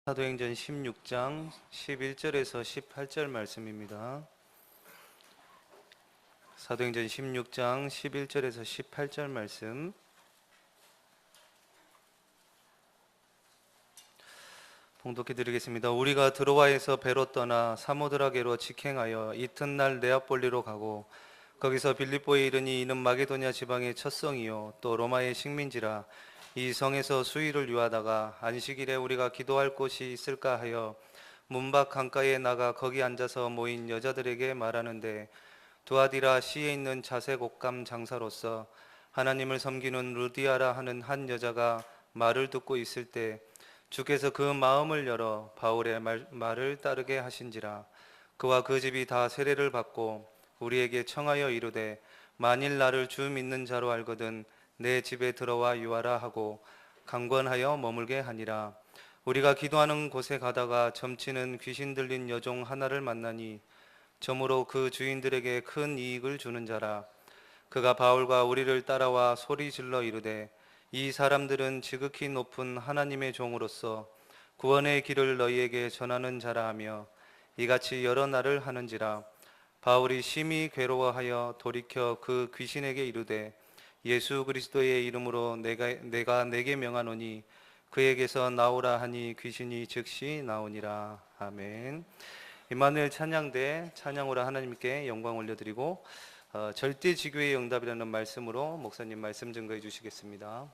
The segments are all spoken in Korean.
사도행전 16장 11절에서 18절 말씀입니다. 사도행전 16장 11절에서 18절 말씀. 봉독해 드리겠습니다. 우리가 드로아에서 배로 떠나 사모드라게로 직행하여 이튿날 네아폴리로 가고 거기서 빌립보에 이르니 이는 마게도냐 지방의 첫 성이요 또 로마의 식민지라. 이 성에서 수일을 유하다가 안식일에 우리가 기도할 곳이 있을까 하여 문밖 강가에 나가 거기 앉아서 모인 여자들에게 말하는데, 두아디라 시에 있는 자색 옷감 장사로서 하나님을 섬기는 루디아라 하는 한 여자가 말을 듣고 있을 때 주께서 그 마음을 열어 바울의 말을 따르게 하신지라. 그와 그 집이 다 세례를 받고 우리에게 청하여 이르되, 만일 나를 주 믿는 자로 알거든 내 집에 들어와 유하라 하고 강권하여 머물게 하니라. 우리가 기도하는 곳에 가다가 점치는 귀신 들린 여종 하나를 만나니 점으로 그 주인들에게 큰 이익을 주는 자라. 그가 바울과 우리를 따라와 소리 질러 이르되, 이 사람들은 지극히 높은 하나님의 종으로서 구원의 길을 너희에게 전하는 자라 하며 이같이 여러 날을 하는지라. 바울이 심히 괴로워하여 돌이켜 그 귀신에게 이르되, 예수 그리스도의 이름으로 내가 내게 명하노니 그에게서 나오라 하니 귀신이 즉시 나오니라. 아멘. 임마누엘 찬양대 찬양으로 하나님께 영광 올려드리고 절대지교의 응답이라는 말씀으로 목사님 말씀 증거해 주시겠습니다.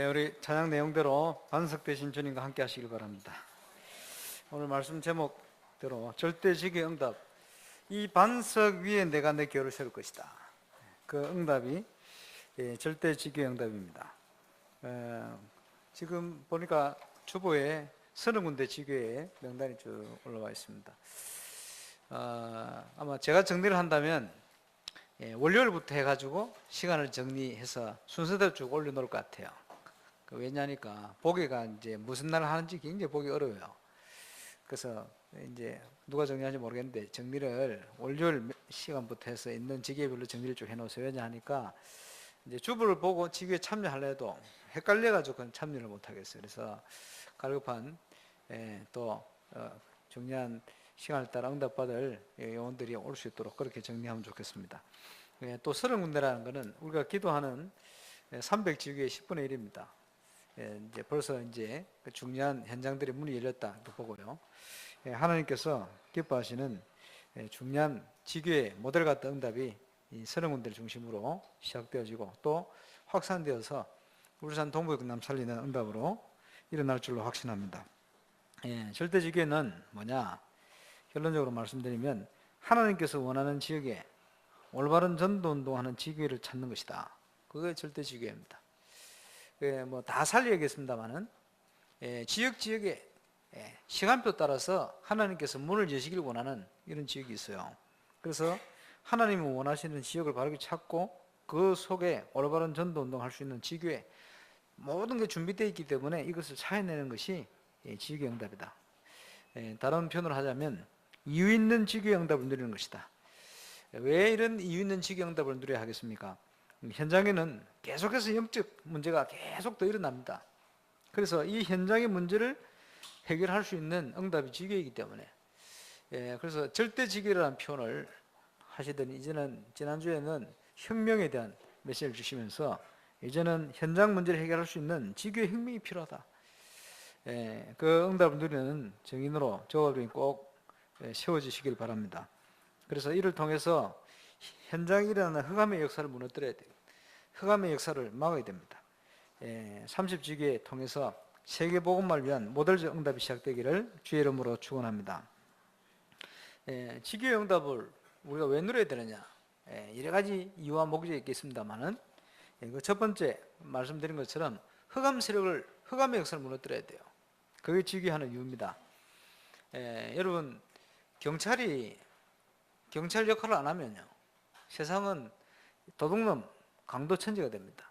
우리 찬양 내용대로 반석되신 주님과 함께 하시길 바랍니다. 오늘 말씀 제목대로 절대지기 응답, 이 반석 위에 내가 내 교회를 세울 것이다. 그 응답이 절대지교의 응답입니다. 지금 보니까 주보에 30군데 지교의 명단이 쭉 올라와 있습니다. 아마 제가 정리를 한다면 월요일부터 해가지고 시간을 정리해서 순서대로 쭉 올려놓을 것 같아요. 왜냐니까 보기가 이제 무슨 날 하는지 굉장히 보기 어려워요. 그래서 이제 누가 정리하는지 모르겠는데 정리를 월요일 시간부터 해서 있는 지교별로 정리를 쭉 해놓으세요. 왜냐하니까 이제 주부를 보고 지교에 참여하려 해도 헷갈려가지고 그건 참여를 못하겠어요. 그래서 갈급한 또 중요한 시간을 따라 응답받을 요원들이 올 수 있도록 그렇게 정리하면 좋겠습니다. 또 30군데라는 것은 우리가 기도하는 300지교의 10분의 1입니다. 이제 벌써 이제 그 중요한 현장들의 문이 열렸다 보고요. 하나님께서 기뻐하시는 중요한 지교의 모델 같은 응답이 이 30군데를 중심으로 시작되어지고 또 확산되어서 울산 동부 경남 살리는 응답으로 일어날 줄로 확신합니다. 절대지교는 뭐냐? 결론적으로 말씀드리면 하나님께서 원하는 지역에 올바른 전도운동하는 지교회를 찾는 것이다. 그게 절대지교회입니다. 뭐 다 살려야겠습니다만은 지역에 시간표 따라서 하나님께서 문을 여시길 원하는 이런 지역이 있어요. 그래서 하나님이 원하시는 지역을 바르게 찾고 그 속에 올바른 전도운동을 할 수 있는 지교회 모든 게 준비되어 있기 때문에 이것을 찾아내는 것이 지교회 응답이다. 다른 표현으로 하자면 이유 있는 지교회 응답을 누리는 것이다. 왜 이런 이유 있는 지교회 응답을 누려야 하겠습니까? 현장에는 계속해서 영적 문제가 계속 더 일어납니다. 그래서 이 현장의 문제를 해결할 수 있는 응답이 지교회이기 때문에 그래서 절대지교회라는 표현을 하시더니 이제는 지난주에는 혁명에 대한 메시지를 주시면서 이제는 현장 문제를 해결할 수 있는 지교회 혁명이 필요하다. 그 응답을 누리는 증인으로 저와 여러분이 꼭 세워지시길 바랍니다. 그래서 이를 통해서 현장에 일어나는 흑암의 역사를 무너뜨려야 돼요. 흑암의 역사를 막아야 됩니다. 30지교회 통해서 세계복음화를 위한 모델적 응답이 시작되기를 주의 이름으로 축원합니다. 지교회 응답을 우리가 왜 누려야 되느냐? 여러 가지 이유와 목적이 있겠습니다만은 그 첫 번째 말씀드린 것처럼 흑암의 역사를 무너뜨려야 돼요. 그게 지교회 하는 이유입니다. 여러분 경찰 역할을 안 하면요 세상은 도둑놈 강도천지가 됩니다.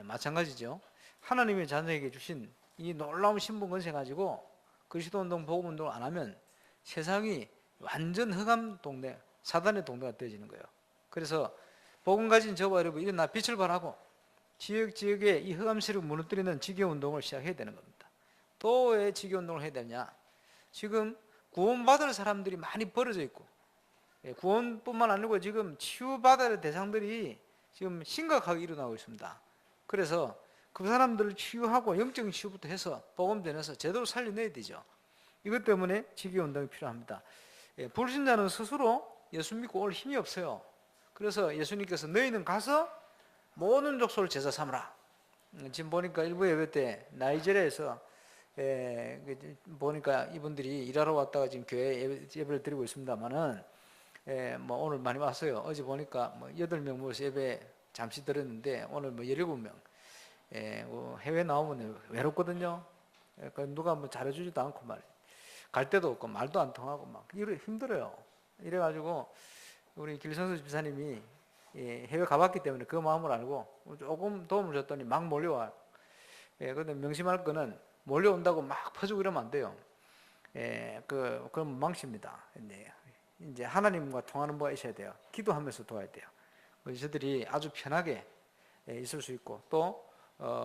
마찬가지죠. 하나님의 자녀에게 주신 이 놀라운 신분 권세 가지고 그리스도운동 복음운동을 안 하면 세상이 완전 흑암 동네 사단의 동네가 되어지는 거예요. 그래서 복음 가진 저와 여러분 일어나 빛을 발하고 지역에 이 흑암 세력을 무너뜨리는 지교운동을 시작해야 되는 겁니다. 또 왜 지교운동을 해야 되냐? 지금 구원받을 사람들이 많이 벌어져 있고 구원뿐만 아니고 지금 치유받을 대상들이 지금 심각하게 일어나고 있습니다. 그래서 그 사람들을 치유하고 영적인 치유부터 해서 복음 전해서 제대로 살려내야 되죠. 이것 때문에 지교운동이 필요합니다. 불신자는 스스로 예수 믿고 올 힘이 없어요. 그래서 예수님께서 너희는 가서 모든 족속을 제자 삼으라. 지금 보니까 일부 예배 때 나이지리아에서 보니까 이분들이 일하러 왔다가 지금 교회 예배를 드리고 있습니다만은 뭐 오늘 많이 왔어요. 어제 보니까 뭐 8명 모여서 예배 잠시 들었는데 오늘 뭐 17명. 해외 나오면 외롭거든요. 누가 뭐 잘해주지도 않고 갈 데도 없고 말도 안 통하고 막 이래 힘들어요. 이래가지고 우리 길성수 집사님이 해외 가봤기 때문에 그 마음을 알고 조금 도움을 줬더니 막 몰려와요. 근데 명심할 거는 몰려온다고 막 퍼주고 이러면 안 돼요. 그럼 망칩니다. 이제 하나님과 통하는 바가 있어야 돼요. 기도하면서 도와야 돼요. 저들이 아주 편하게 있을 수 있고 또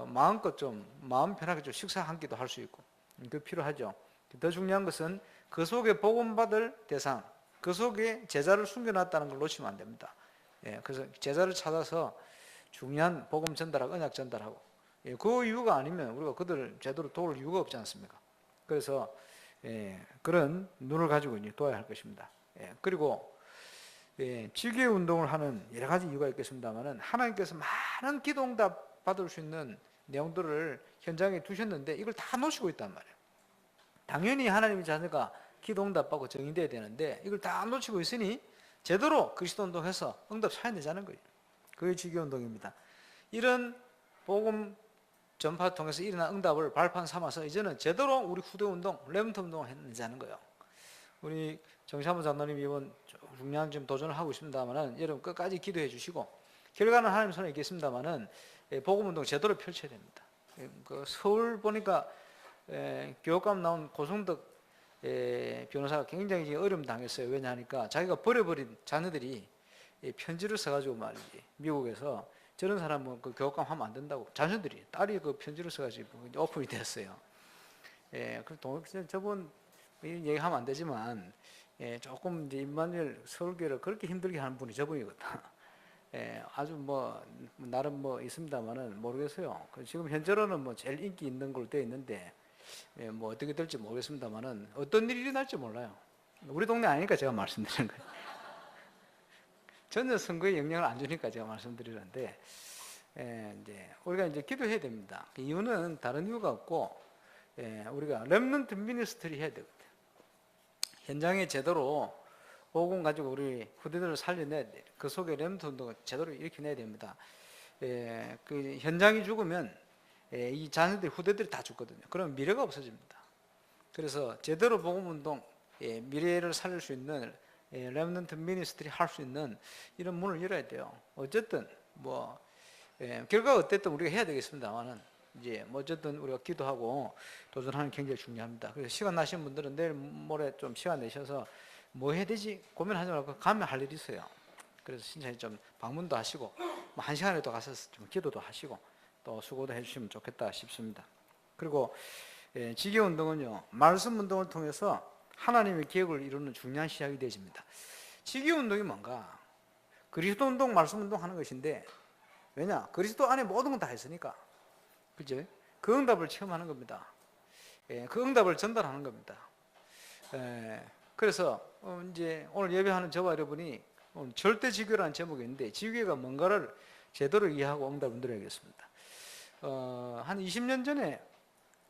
마음껏 좀 마음 편하게 좀 식사 한 끼도 할 수 있고 그 필요하죠. 더 중요한 것은 그 속에 복음받을 대상, 그 속에 제자를 숨겨놨다는 걸 놓치면 안 됩니다. 그래서 제자를 찾아서 중요한 복음 전달하고 언약 전달하고 그 이유가 아니면 우리가 그들을 제대로 도울 이유가 없지 않습니까? 그래서 그런 눈을 가지고 이제 도와야 할 것입니다. 그리고 지교회 운동을 하는 여러 가지 이유가 있겠습니다만은 하나님께서 많은 기도응답 받을 수 있는 내용들을 현장에 두셨는데 이걸 다 놓치고 있단 말이에요. 당연히 하나님의 자녀가 기도 응답받고 정의돼야 되는데 이걸 다 놓치고 있으니 제대로 그리스도 운동해서 응답 찾아내자는 거예요. 그게 지교 운동입니다. 이런 복음 전파 통해서 일어난 응답을 발판 삼아서 이제는 제대로 우리 후대 운동, 레몬트 운동을 해내자는 거예요. 우리 정샤무 장로님이 이번 중요한 좀 도전을 하고 있습니다만은 여러분 끝까지 기도해 주시고 결과는 하나님 손에 있겠습니다만은 복음 운동 제대로 펼쳐야 됩니다. 그 서울 보니까 교육감 나온 고성덕 변호사가 굉장히 어려움 당했어요. 왜냐하니까 자기가 버려버린 자녀들이 편지를 써가지고 말이지 미국에서 저런 사람은 그 교육감 하면 안 된다고 자녀들이 딸이 그 편지를 써가지고 오픈이 됐어요. 그 저번 얘기하면 안 되지만 조금 이제 임마누엘 서울교회를 그렇게 힘들게 하는 분이 저분이거든. 아주 뭐 나름 뭐 있습니다만은 모르겠어요. 지금 현재로는 뭐 제일 인기 있는 걸로 되어 있는데 뭐 어떻게 될지 모르겠습니다만은 어떤 일이 일어날지 몰라요. 우리 동네 아니니까 제가 말씀드리는 거예요. 전혀 선거에 영향을 안 주니까 제가 말씀드리는데 이제 우리가 이제 기도해야 됩니다. 그 이유는 다른 이유가 없고 우리가 렘넌트 미니스트리 해야 되거든요. 현장에 제대로 복음 가지고 우리 후대들을 살려내야 돼. 그 속에 렘넌트 운동을 제대로 일으켜내야 됩니다. 그 현장이 죽으면 이 자녀들 후대들이 다 죽거든요. 그러면 미래가 없어집니다. 그래서 제대로 복음 운동 미래를 살릴 수 있는 렘넌트 미니스트리 할 수 있는 이런 문을 열어야 돼요. 어쨌든 뭐 결과가 어쨌든 우리가 해야 되겠습니다만은 이제 뭐 어쨌든 우리가 기도하고 도전하는 게 굉장히 중요합니다. 그래서 시간 나신 분들은 내일 모레 좀 시간 내셔서 뭐 해야 되지 고민하지 말고 가면 할 일이 있어요. 그래서 신천히 좀 방문도 하시고 뭐 1시간에도 가서 좀 기도도 하시고 또 수고도 해주시면 좋겠다 싶습니다. 그리고 지교 운동은요 말씀 운동을 통해서 하나님의 계획을 이루는 중요한 시작이 되어집니다. 지교 운동이 뭔가? 그리스도 운동, 말씀 운동 하는 것인데 왜냐? 그리스도 안에 모든 건 다 있으니까 그죠? 그 응답을 체험하는 겁니다. 그 응답을 전달하는 겁니다. 그래서 이제 오늘 예배하는 저와 여러분이 오늘 절대 지교라는 제목이 있는데 지교가 뭔가를 제대로 이해하고 응답을 드려야겠습니다. 한 20년 전에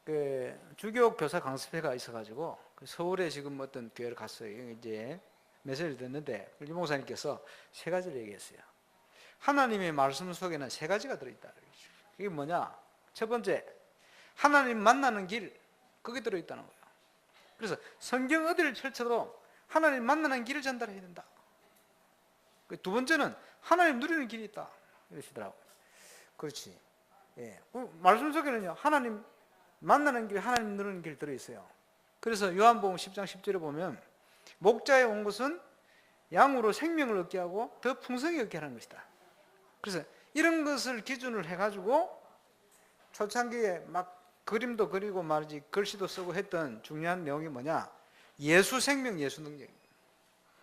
그 주교 교사 강습회가 있어가지고 서울에 지금 어떤 교회를 갔어요. 이제 메시지를 듣는데 이 목사님께서 세 가지를 얘기했어요. 하나님의 말씀 속에는 세 가지가 들어있다. 그게 뭐냐? 첫 번째, 하나님 만나는 길, 거기 들어있다는 거예요. 그래서 성경 어디를 펼쳐도 하나님 만나는 길을 전달해야 된다. 두 번째는 하나님 누리는 길이 있다. 이러시더라고요. 그렇지. 말씀 속에는요, 하나님 만나는 길, 하나님 누리는 길 들어있어요. 그래서 요한복음 10장 10절에 보면 목자에 온 것은 양으로 생명을 얻게 하고 더 풍성히 얻게 하는 것이다. 그래서 이런 것을 기준을 해가지고 초창기에 막 그림도 그리고 말이지 글씨도 쓰고 했던 중요한 내용이 뭐냐? 예수 생명, 예수 능력.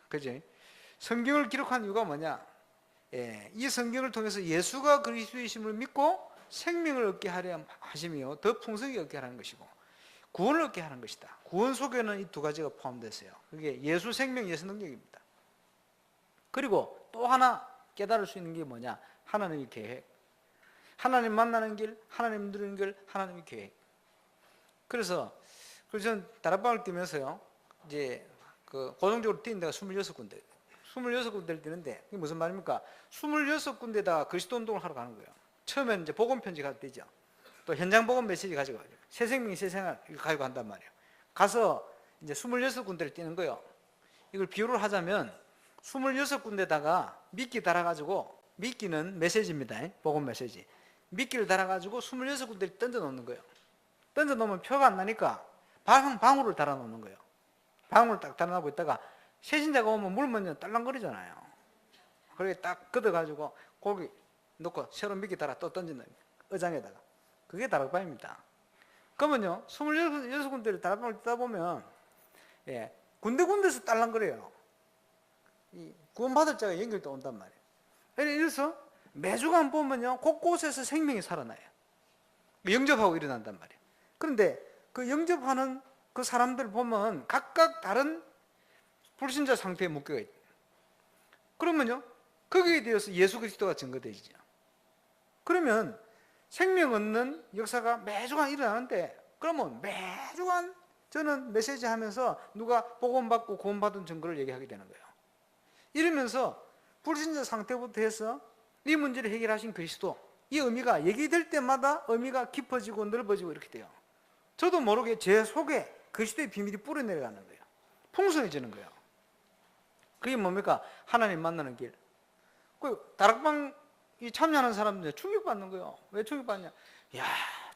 그지? 성경을 기록한 이유가 뭐냐? 이 성경을 통해서 예수가 그리스도이심을 믿고 생명을 얻게 하려 하시며 더 풍성히 얻게 하는 것이고 구원을 얻게 하는 것이다. 구원 속에는 이 두 가지가 포함되어 있어요. 그게 예수 생명, 예수 능력입니다. 그리고 또 하나 깨달을 수 있는 게 뭐냐? 하나님의 계획. 하나님 만나는 길, 하나님 누리는 길, 하나님의 계획. 그래서 저는 다락방을 뛰면서요, 이제 그 고정적으로 뛰는 데가 26군데. 26군데를 뛰는데, 이게 무슨 말입니까? 26군데다가 그리스도 운동을 하러 가는 거예요. 처음에는 이제 복음 편지 가지고 뛰죠. 또 현장 복음 메시지 가지고 가죠. 새 생명, 새 생활, 이거 가지고 간단 말이에요. 가서 이제 26군데를 뛰는 거예요. 이걸 비유를 하자면 26군데다가 미끼 달아가지고, 미끼는 메시지입니다. 복음 메시지. 미끼를 달아가지고 26군데를 던져 놓는 거예요. 던져 놓으면 표가 안 나니까 방울을 달아 놓는 거예요. 방울을 딱 달아 놓고 있다가 세신자가 오면 물면 딸랑거리잖아요. 그렇게 딱 걷어가지고 고기 넣고 새로 미끼 달아 또 던지는 거예요. 의장에다가. 그게 다락방입니다. 그러면요, 26군데를 다락방을 뛰다 보면, 군데군데서 딸랑거려요. 이 구원받을 자가 연결돼 온단 말이에요. 그래서 매주간 보면요, 곳곳에서 생명이 살아나요. 영접하고 일어난단 말이에요. 그런데 그 영접하는 그 사람들 보면 각각 다른 불신자 상태에 묶여 있어요. 그러면요, 거기에 대해서 예수 그리스도가 증거되죠. 그러면 생명 얻는 역사가 매주간 일어나는데, 그러면 매주간 저는 메시지 하면서 누가 복음받고 구원받은 증거를 얘기하게 되는 거예요. 이러면서 불신자 상태부터 해서 이 문제를 해결하신 그리스도, 이 의미가 얘기될 때마다 의미가 깊어지고 넓어지고 이렇게 돼요. 저도 모르게 제 속에 그리스도의 비밀이 뿌려내려가는 거예요. 풍성해지는 거예요. 그게 뭡니까? 하나님 만나는 길. 그 다락방 참여하는 사람들 충격받는 거예요. 왜 충격받냐? 야,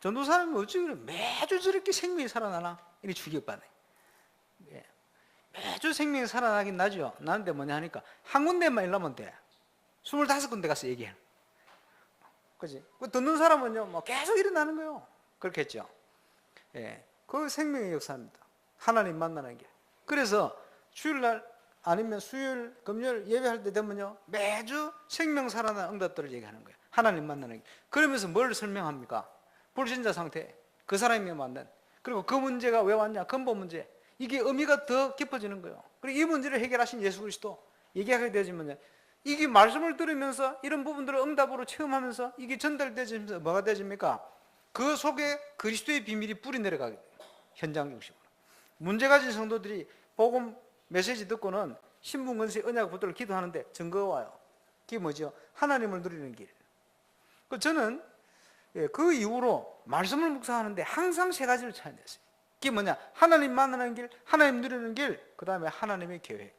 전도사님이 어찌 그래 매주 저렇게 생명이 살아나나? 이렇게 충격받네. 예. 매주 생명이 살아나긴 나죠. 나는데 뭐냐 하니까 한 군데만 일하면 돼. 25군데 가서 얘기해. 그지? 그 듣는 사람은요, 뭐 계속 일어나는 거예요. 그렇겠죠. 예. 그 생명의 역사입니다. 하나님 만나는 길. 그래서 주일날 아니면 수요일, 금요일 예배할 때 되면요, 매주 생명 살아나는 응답들을 얘기하는 거예요. 하나님 만나는 길. 그러면서 뭘 설명합니까? 불신자 상태, 그 사람이 만난, 그리고 그 문제가 왜 왔냐, 근본 문제. 이게 의미가 더 깊어지는 거예요. 그리고 이 문제를 해결하신 예수 그리스도 얘기하게 되지만요, 이게 말씀을 들으면서 이런 부분들을 응답으로 체험하면서 이게 전달되면서 뭐가 되집니까? 그 속에 그리스도의 비밀이 뿌리 내려가게 돼요. 현장 중심으로. 문제 가진 성도들이 복음 메시지 듣고는 신분건세 언약 붙들어 기도하는데 증거가 와요. 그게 뭐죠? 하나님을 누리는 길. 저는 그 이후로 말씀을 묵상하는데 항상 세 가지를 찾아냈어요. 그게 뭐냐? 하나님 만나는 길, 하나님 누리는 길, 그 다음에 하나님의 계획.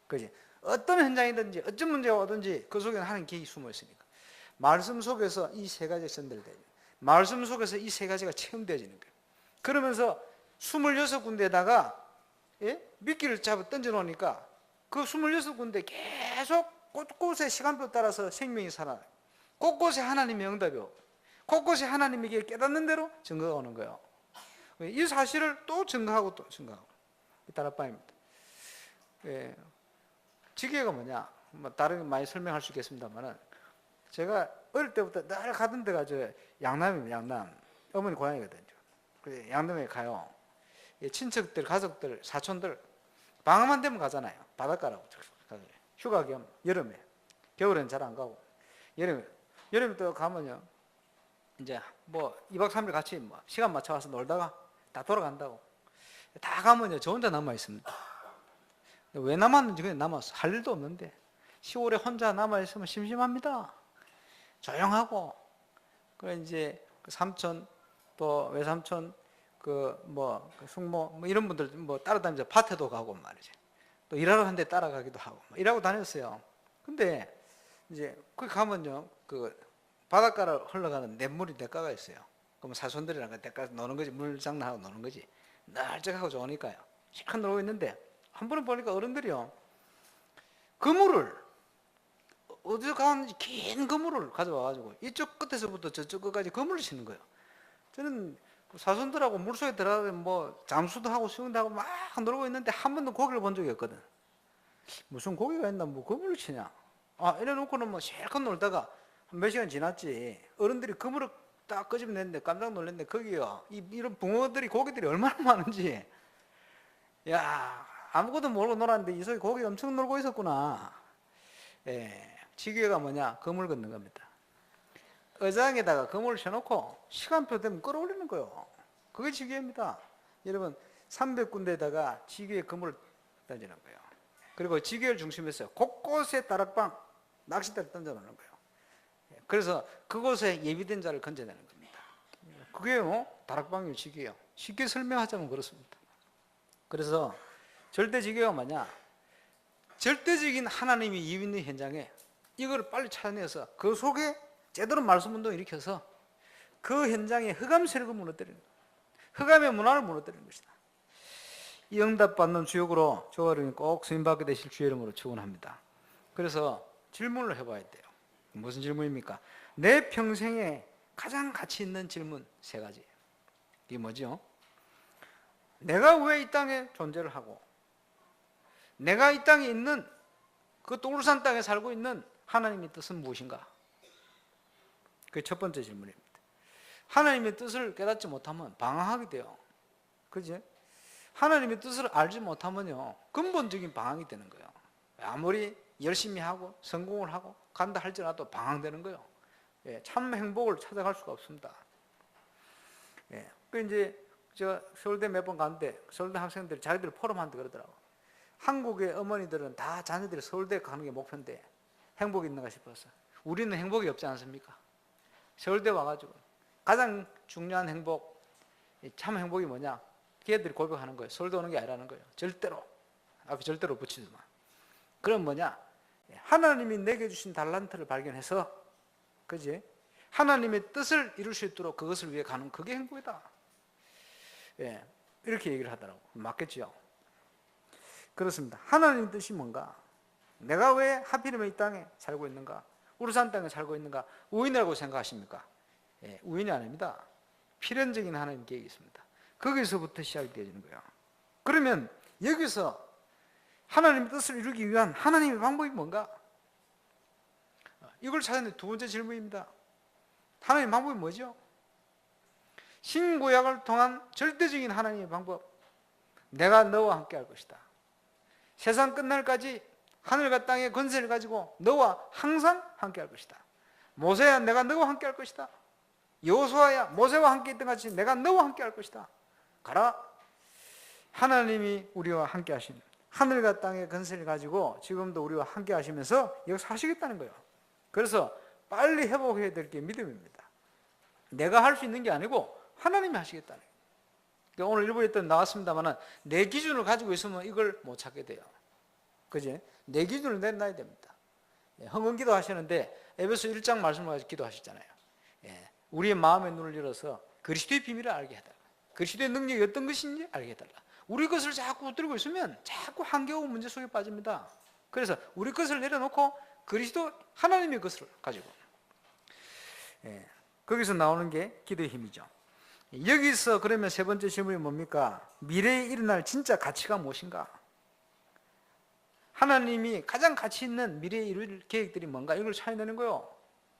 그지? 어떤 현장이든지 어떤 문제가 오든지 그 속에는 하나님 계획이 숨어 있으니까. 말씀 속에서 이 세 가지가 전달되죠. 말씀 속에서 이 세 가지가 체험되어지는 거예요. 그러면서 26군데에다가 미끼를 잡아 던져 놓으니까 그 26군데 계속 곳곳에 시간표 따라서 생명이 살아나요. 곳곳에 하나님의 응답이 오고 곳곳에 하나님에게 깨닫는 대로 증거가 오는 거예요. 이 사실을 또 증거하고 또 증거하고. 이 다락방입니다. 지게가 뭐냐? 뭐 다른 게 많이 설명할 수 있겠습니다만은, 제가 어릴 때부터 늘 가던 데가 저 양남입니다. 양남. 어머니 고향이거든요. 그래서 양남에 가요. 친척들, 가족들, 사촌들 방학만 되면 가잖아요. 바닷가라고. 휴가 겸 여름에. 겨울엔 잘 안 가고. 여름에 또 가면요, 이제 뭐 2박 3일 같이 뭐 시간 맞춰 와서 놀다가 다 돌아간다고. 다 가면요, 저 혼자 남아 있습니다. 왜 남았는지 그냥 남았어. 할 일도 없는데. 시골에 혼자 남아 있으면 심심합니다. 조용하고. 그래 이제 그 삼촌 또 외삼촌 그 숙모 뭐 이런 분들 뭐 따라다니면서 밭에도 가고 말이지. 또 일하러 한 데 따라가기도 하고 뭐 일하고 다녔어요. 근데 이제 거기 가면요, 그 바닷가를 흘러가는 냇물이 대가가 있어요. 그럼 사촌들이랑 그 대가 노는 거지, 물장난하고 노는 거지. 널쩍하고 좋으니까요. 실컷 놀고 있는데 한 번은 보니까 어른들이요, 그물을 어디서 가는지 긴 그물을 가져와가지고 이쪽 끝에서부터 저쪽 끝까지 그물을 치는 거예요. 저는 사촌들하고 물속에 들어가서 뭐 잠수도 하고 수영도 하고 막 놀고 있는데 한 번도 고기를 본 적이 없거든. 무슨 고기가 있나, 뭐 그물을 치냐. 이래 놓고는 뭐 실컷 놀다가 한 몇 시간 지났지. 어른들이 그물을 딱 끄집어냈는데 깜짝 놀랐는데 거기요, 이런 붕어들이, 고기들이 얼마나 많은지. 야, 아무것도 모르고 놀았는데 이 속에 고기 엄청 놀고 있었구나. 지게가 뭐냐? 그물 걷는 겁니다. 의장에다가 그물을 쳐놓고 시간표 되면 끌어올리는 거예요. 그게 지게입니다. 여러분, 300군데에다가 지게에 그물을 던지는 거예요. 그리고 지게를 중심에서 곳곳에 다락방, 낚싯대를 던져놓는 거예요. 그래서 그곳에 예비된 자를 건져내는 겁니다. 그게요, 다락방의 지게예요. 쉽게 설명하자면 그렇습니다. 그래서 절대지게가 뭐냐? 절대적인 하나님이 있는 현장에 이걸 빨리 찾아내서 그 속에 제대로 말씀운동을 일으켜서 그 현장에 흑암 세력을 무너뜨리는 거예요. 흑암의 문화를 무너뜨리는 것이다. 이 응답받는 주역으로 저와 여러분이 꼭 쓰임받게 되실 주의 이름으로 축원합니다. 그래서 질문을 해봐야 돼요. 무슨 질문입니까? 내 평생에 가장 가치 있는 질문 세 가지. 이게 뭐죠? 내가 왜 이 땅에 존재를 하고, 내가 이 땅에 있는, 그것도 울산 땅에 살고 있는 하나님의 뜻은 무엇인가? 그게 첫 번째 질문입니다. 하나님의 뜻을 깨닫지 못하면 방황하게 돼요. 그지? 하나님의 뜻을 알지 못하면요, 근본적인 방황이 되는 거예요. 아무리 열심히 하고 성공을 하고 간다 할지라도 방황되는 거예요. 참 행복을 찾아갈 수가 없습니다. 그 이제 저 서울대 몇 번 갔는데 서울대 학생들이 자기들 포럼한테 그러더라고. 한국의 어머니들은 다 자녀들이 서울대 가는 게 목표인데 행복이 있는가 싶어서. 우리는 행복이 없지 않습니까? 서울대 와가지고 가장 중요한 행복, 참 행복이 뭐냐? 걔들이 고백하는 거예요. 서울대 오는 게 아니라는 거예요. 절대로. 앞에 절대로 붙이지 마. 그럼 뭐냐? 하나님이 내게 주신 달란트를 발견해서, 그지? 하나님의 뜻을 이룰 수 있도록 그것을 위해 가는 그게 행복이다. 예, 이렇게 얘기를 하더라고. 맞겠죠? 그렇습니다. 하나님의 뜻이 뭔가? 내가 왜 하필이면 이 땅에 살고 있는가? 우르산 땅에 살고 있는가? 우연이라고 생각하십니까? 예, 우연이 아닙니다. 필연적인 하나님 계획이 있습니다. 거기서부터 시작이 되어지는 거예요. 그러면 여기서 하나님의 뜻을 이루기 위한 하나님의 방법이 뭔가? 이걸 찾아내는 두 번째 질문입니다. 하나님의 방법이 뭐죠? 신구약을 통한 절대적인 하나님의 방법. 내가 너와 함께 할 것이다. 세상 끝날까지 하늘과 땅의 권세를 가지고 너와 항상 함께 할 것이다. 모세야 내가 너와 함께 할 것이다. 여호수아야 모세와 함께 있던 같이 내가 너와 함께 할 것이다. 가라. 하나님이 우리와 함께 하신 하늘과 땅의 권세를 가지고 지금도 우리와 함께 하시면서 역사하시겠다는 거예요. 그래서 빨리 회복해야 될 게 믿음입니다. 내가 할 수 있는 게 아니고 하나님이 하시겠다는 거예요. 그러니까 오늘 일부에 나왔습니다만 내 기준을 가지고 있으면 이걸 못 찾게 돼요. 그지? 내 기준을 내놔야 됩니다. 헌금기도 하시는데 에베소 1장 말씀을 가지고 기도하셨잖아요. 우리의 마음의 눈을 열어서 그리스도의 비밀을 알게 해달라. 그리스도의 능력이 어떤 것인지 알게 해달라. 우리 것을 자꾸 붙들고 있으면 자꾸 한겨운 문제 속에 빠집니다. 그래서 우리 것을 내려놓고 그리스도 하나님의 것을 가지고 거기서 나오는 게 기도의 힘이죠. 여기서 그러면 세 번째 질문이 뭡니까? 미래에 일어날 진짜 가치가 무엇인가? 하나님이 가장 가치 있는 미래에 이룰 계획들이 뭔가? 이걸 찾아내는 거예요.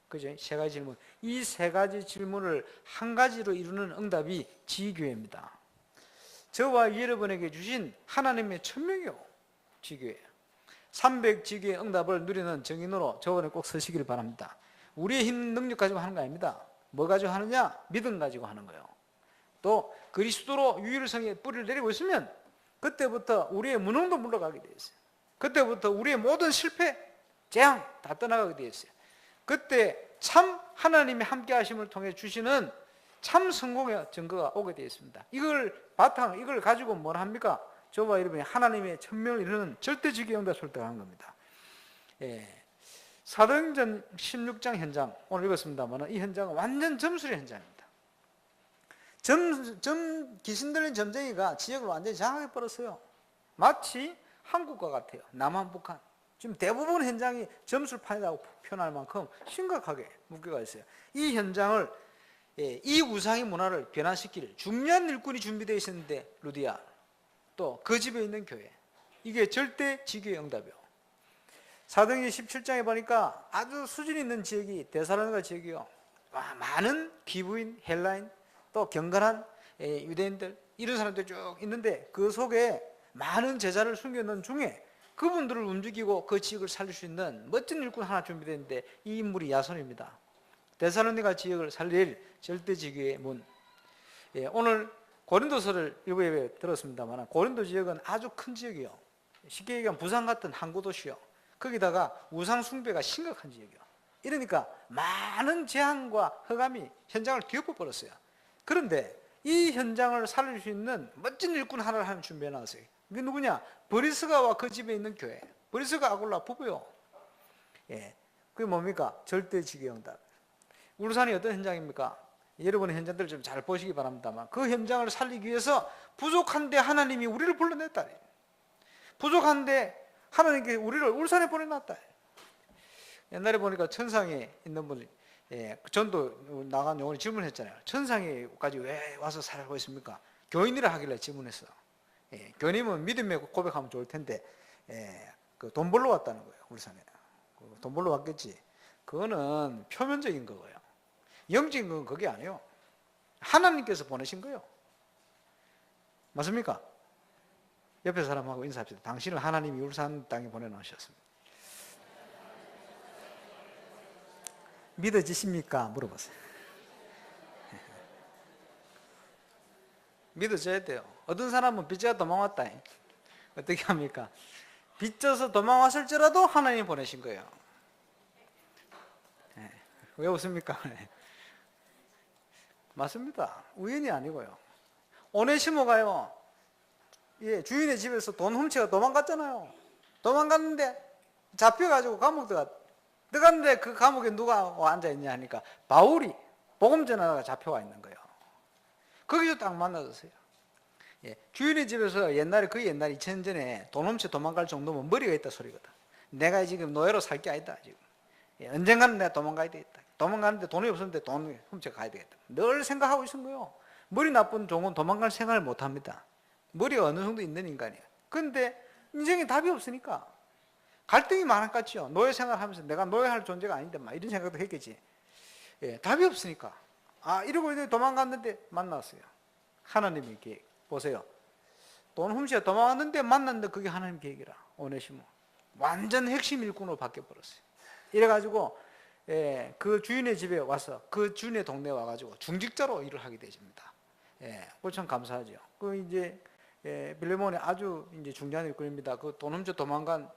그죠? 세 가지 질문. 이 세 가지 질문을 한 가지로 이루는 응답이 지교회입니다. 저와 여러분에게 주신 하나님의 천명이요. 지교회. 300지교의 응답을 누리는 정인으로 저번에 꼭 서시기를 바랍니다. 우리의 힘 능력 가지고 하는 거 아닙니다. 뭐 가지고 하느냐? 믿음 가지고 하는 거예요. 또 그리스도로 유일성의 뿌리를 내리고 있으면 그때부터 우리의 무능도 물러가게 되어 있어요. 그때부터 우리의 모든 실패, 재앙 다 떠나가게 되어 있어요. 그때 참 하나님의 함께 하심을 통해 주시는 참 성공의 증거가 오게 되어 있습니다. 이걸 가지고 뭘 합니까? 저와 여러분이 하나님의 천명을 이루는 절대지기 응답 설득하는 겁니다. 사도행전 16장 현장 오늘 읽었습니다만 이 현장은 완전 점술의 현장입니다. 귀신 들린 점쟁이가 지역을 완전히 장악해 버렸어요. 마치 한국과 같아요. 남한, 북한. 지금 대부분 현장이 점술판이라고 표현할 만큼 심각하게 묶여가 있어요. 이 현장을 이 우상의 문화를 변화시킬 중요한 일꾼이 준비되어 있었는데 루디아 또 그 집에 있는 교회 이게 절대 지교의 응답이요. 사도행전 17장에 보니까 아주 수준 있는 지역이 데살로니가 지역이요. 많은 기부인, 헬라인 또 경건한 유대인들 이런 사람들이 쭉 있는데 그 속에 많은 제자를 숨겨놓은 중에 그분들을 움직이고 그 지역을 살릴 수 있는 멋진 일꾼 하나 준비되는데 이 인물이 야손입니다. 데살로니가 지역을 살릴 절대지교의 문. 오늘 고린도서를 일부에 들었습니다만 고린도 지역은 아주 큰 지역이요. 쉽게 얘기하면 부산 같은 항구 도시요. 거기다가 우상 숭배가 심각한 지역이요. 이러니까 많은 재앙과 흑암이 현장을 뒤엎어 버렸어요. 그런데 이 현장을 살릴 수 있는 멋진 일꾼 하나를 하나 준비해 놨어요. 그게 누구냐? 브리스가와 그 집에 있는 교회. 브리스가 아굴라 부부요. 그게 뭡니까? 절대지기 응답. 울산이 어떤 현장입니까? 여러분의 현장들을 좀 잘 보시기 바랍니다만 그 현장을 살리기 위해서 부족한데 하나님이 우리를 불러냈다. 부족한데 하나님께 우리를 울산에 보내놨다. 옛날에 보니까 천상에 있는 분이 전도 나간 오늘 질문했잖아요. 천상에까지 왜 와서 살고 있습니까? 교인이라 하길래 질문했어. 교인이면 믿음에 고백하면 좋을 텐데 돈 벌러 왔다는 거예요. 울산에. 돈 벌러 왔겠지. 그거는 표면적인 거고요. 영적인 건 그게 아니에요. 하나님께서 보내신 거예요. 맞습니까? 옆에 사람하고 인사합시다. 당신을 하나님이 울산 땅에 보내놓으셨습니다. 믿어지십니까? 물어보세요. 믿어져야 돼요. 어떤 사람은 빚져가 도망왔다. 어떻게 합니까? 빚져서 도망왔을지라도 하나님 보내신 거예요. 네. 왜 웃습니까? 맞습니다. 우연이 아니고요. 오네시모가요, 예, 주인의 집에서 돈 훔치가 도망갔잖아요. 도망갔는데 잡혀가지고 감옥 들어갔는데 그 감옥에 누가 앉아있냐 하니까 바울이 복음 전하다가 잡혀와 있는 거예요. 거기서 딱 만나졌어요. 예, 주인의 집에서 옛날에 2000년 전에 돈 훔쳐 도망갈 정도면 머리가 있다 소리거든. 내가 지금 노예로 살 게 아니다 지금. 예, 언젠가는 내가 도망가야 되겠다. 도망가는데 돈이 없었는데 돈 훔쳐 가야 되겠다. 늘 생각하고 있는 거예요. 머리 나쁜 종은 도망갈 생각을 못 합니다. 머리가 어느 정도 있는 인간이에요. 그런데 인생에 답이 없으니까 갈등이 많았겠죠. 노예 생활하면서 내가 노예할 존재가 아닌데 막 이런 생각도 했겠지. 예, 답이 없으니까. 이러고 있는데 도망갔는데 만났어요. 하나님의 계획. 보세요. 돈 훔쳐 도망갔는데 만났는데 그게 하나님 계획이라. 오네시모. 완전 핵심 일꾼으로 바뀌어버렸어요. 이래가지고 그 주인의 집에 와서 그 주인의 동네에 와가지고 중직자로 일을 하게 되십니다. 예, 참 감사하죠. 그 이제 빌레몬의 아주 이제 중요한 일꾼입니다. 그 돈 훔쳐 도망간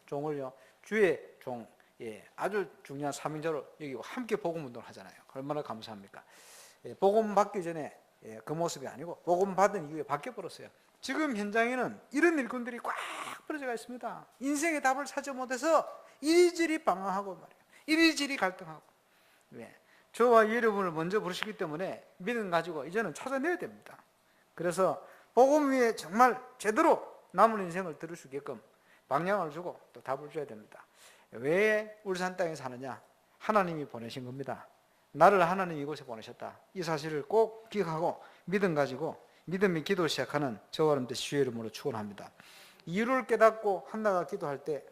종을요, 주의 종, 아주 중요한 사명자로 여기고 함께 복음 운동을 하잖아요. 얼마나 감사합니까? 복음 받기 전에 그 모습이 아니고 복음 받은 이후에 바뀌어 버렸어요. 지금 현장에는 이런 일꾼들이 꽉 벌어져 있습니다. 인생의 답을 찾지 못해서 이리저리 방황하고 말이에요. 이리저리 갈등하고. 저와 여러분을 먼저 부르시기 때문에 믿음 가지고 이제는 찾아내야 됩니다. 그래서 복음 위에 정말 제대로 남은 인생을 들을 수 있게끔 방향을 주고 또 답을 줘야 됩니다. 왜 울산 땅에 사느냐? 하나님이 보내신 겁니다. 나를 하나님이 이곳에 보내셨다. 이 사실을 꼭 기억하고 믿음 가지고 믿음의 기도를 시작하는 저와 여러분들 주의 이름으로 축원합니다. 이유를 깨닫고 한나가 기도할 때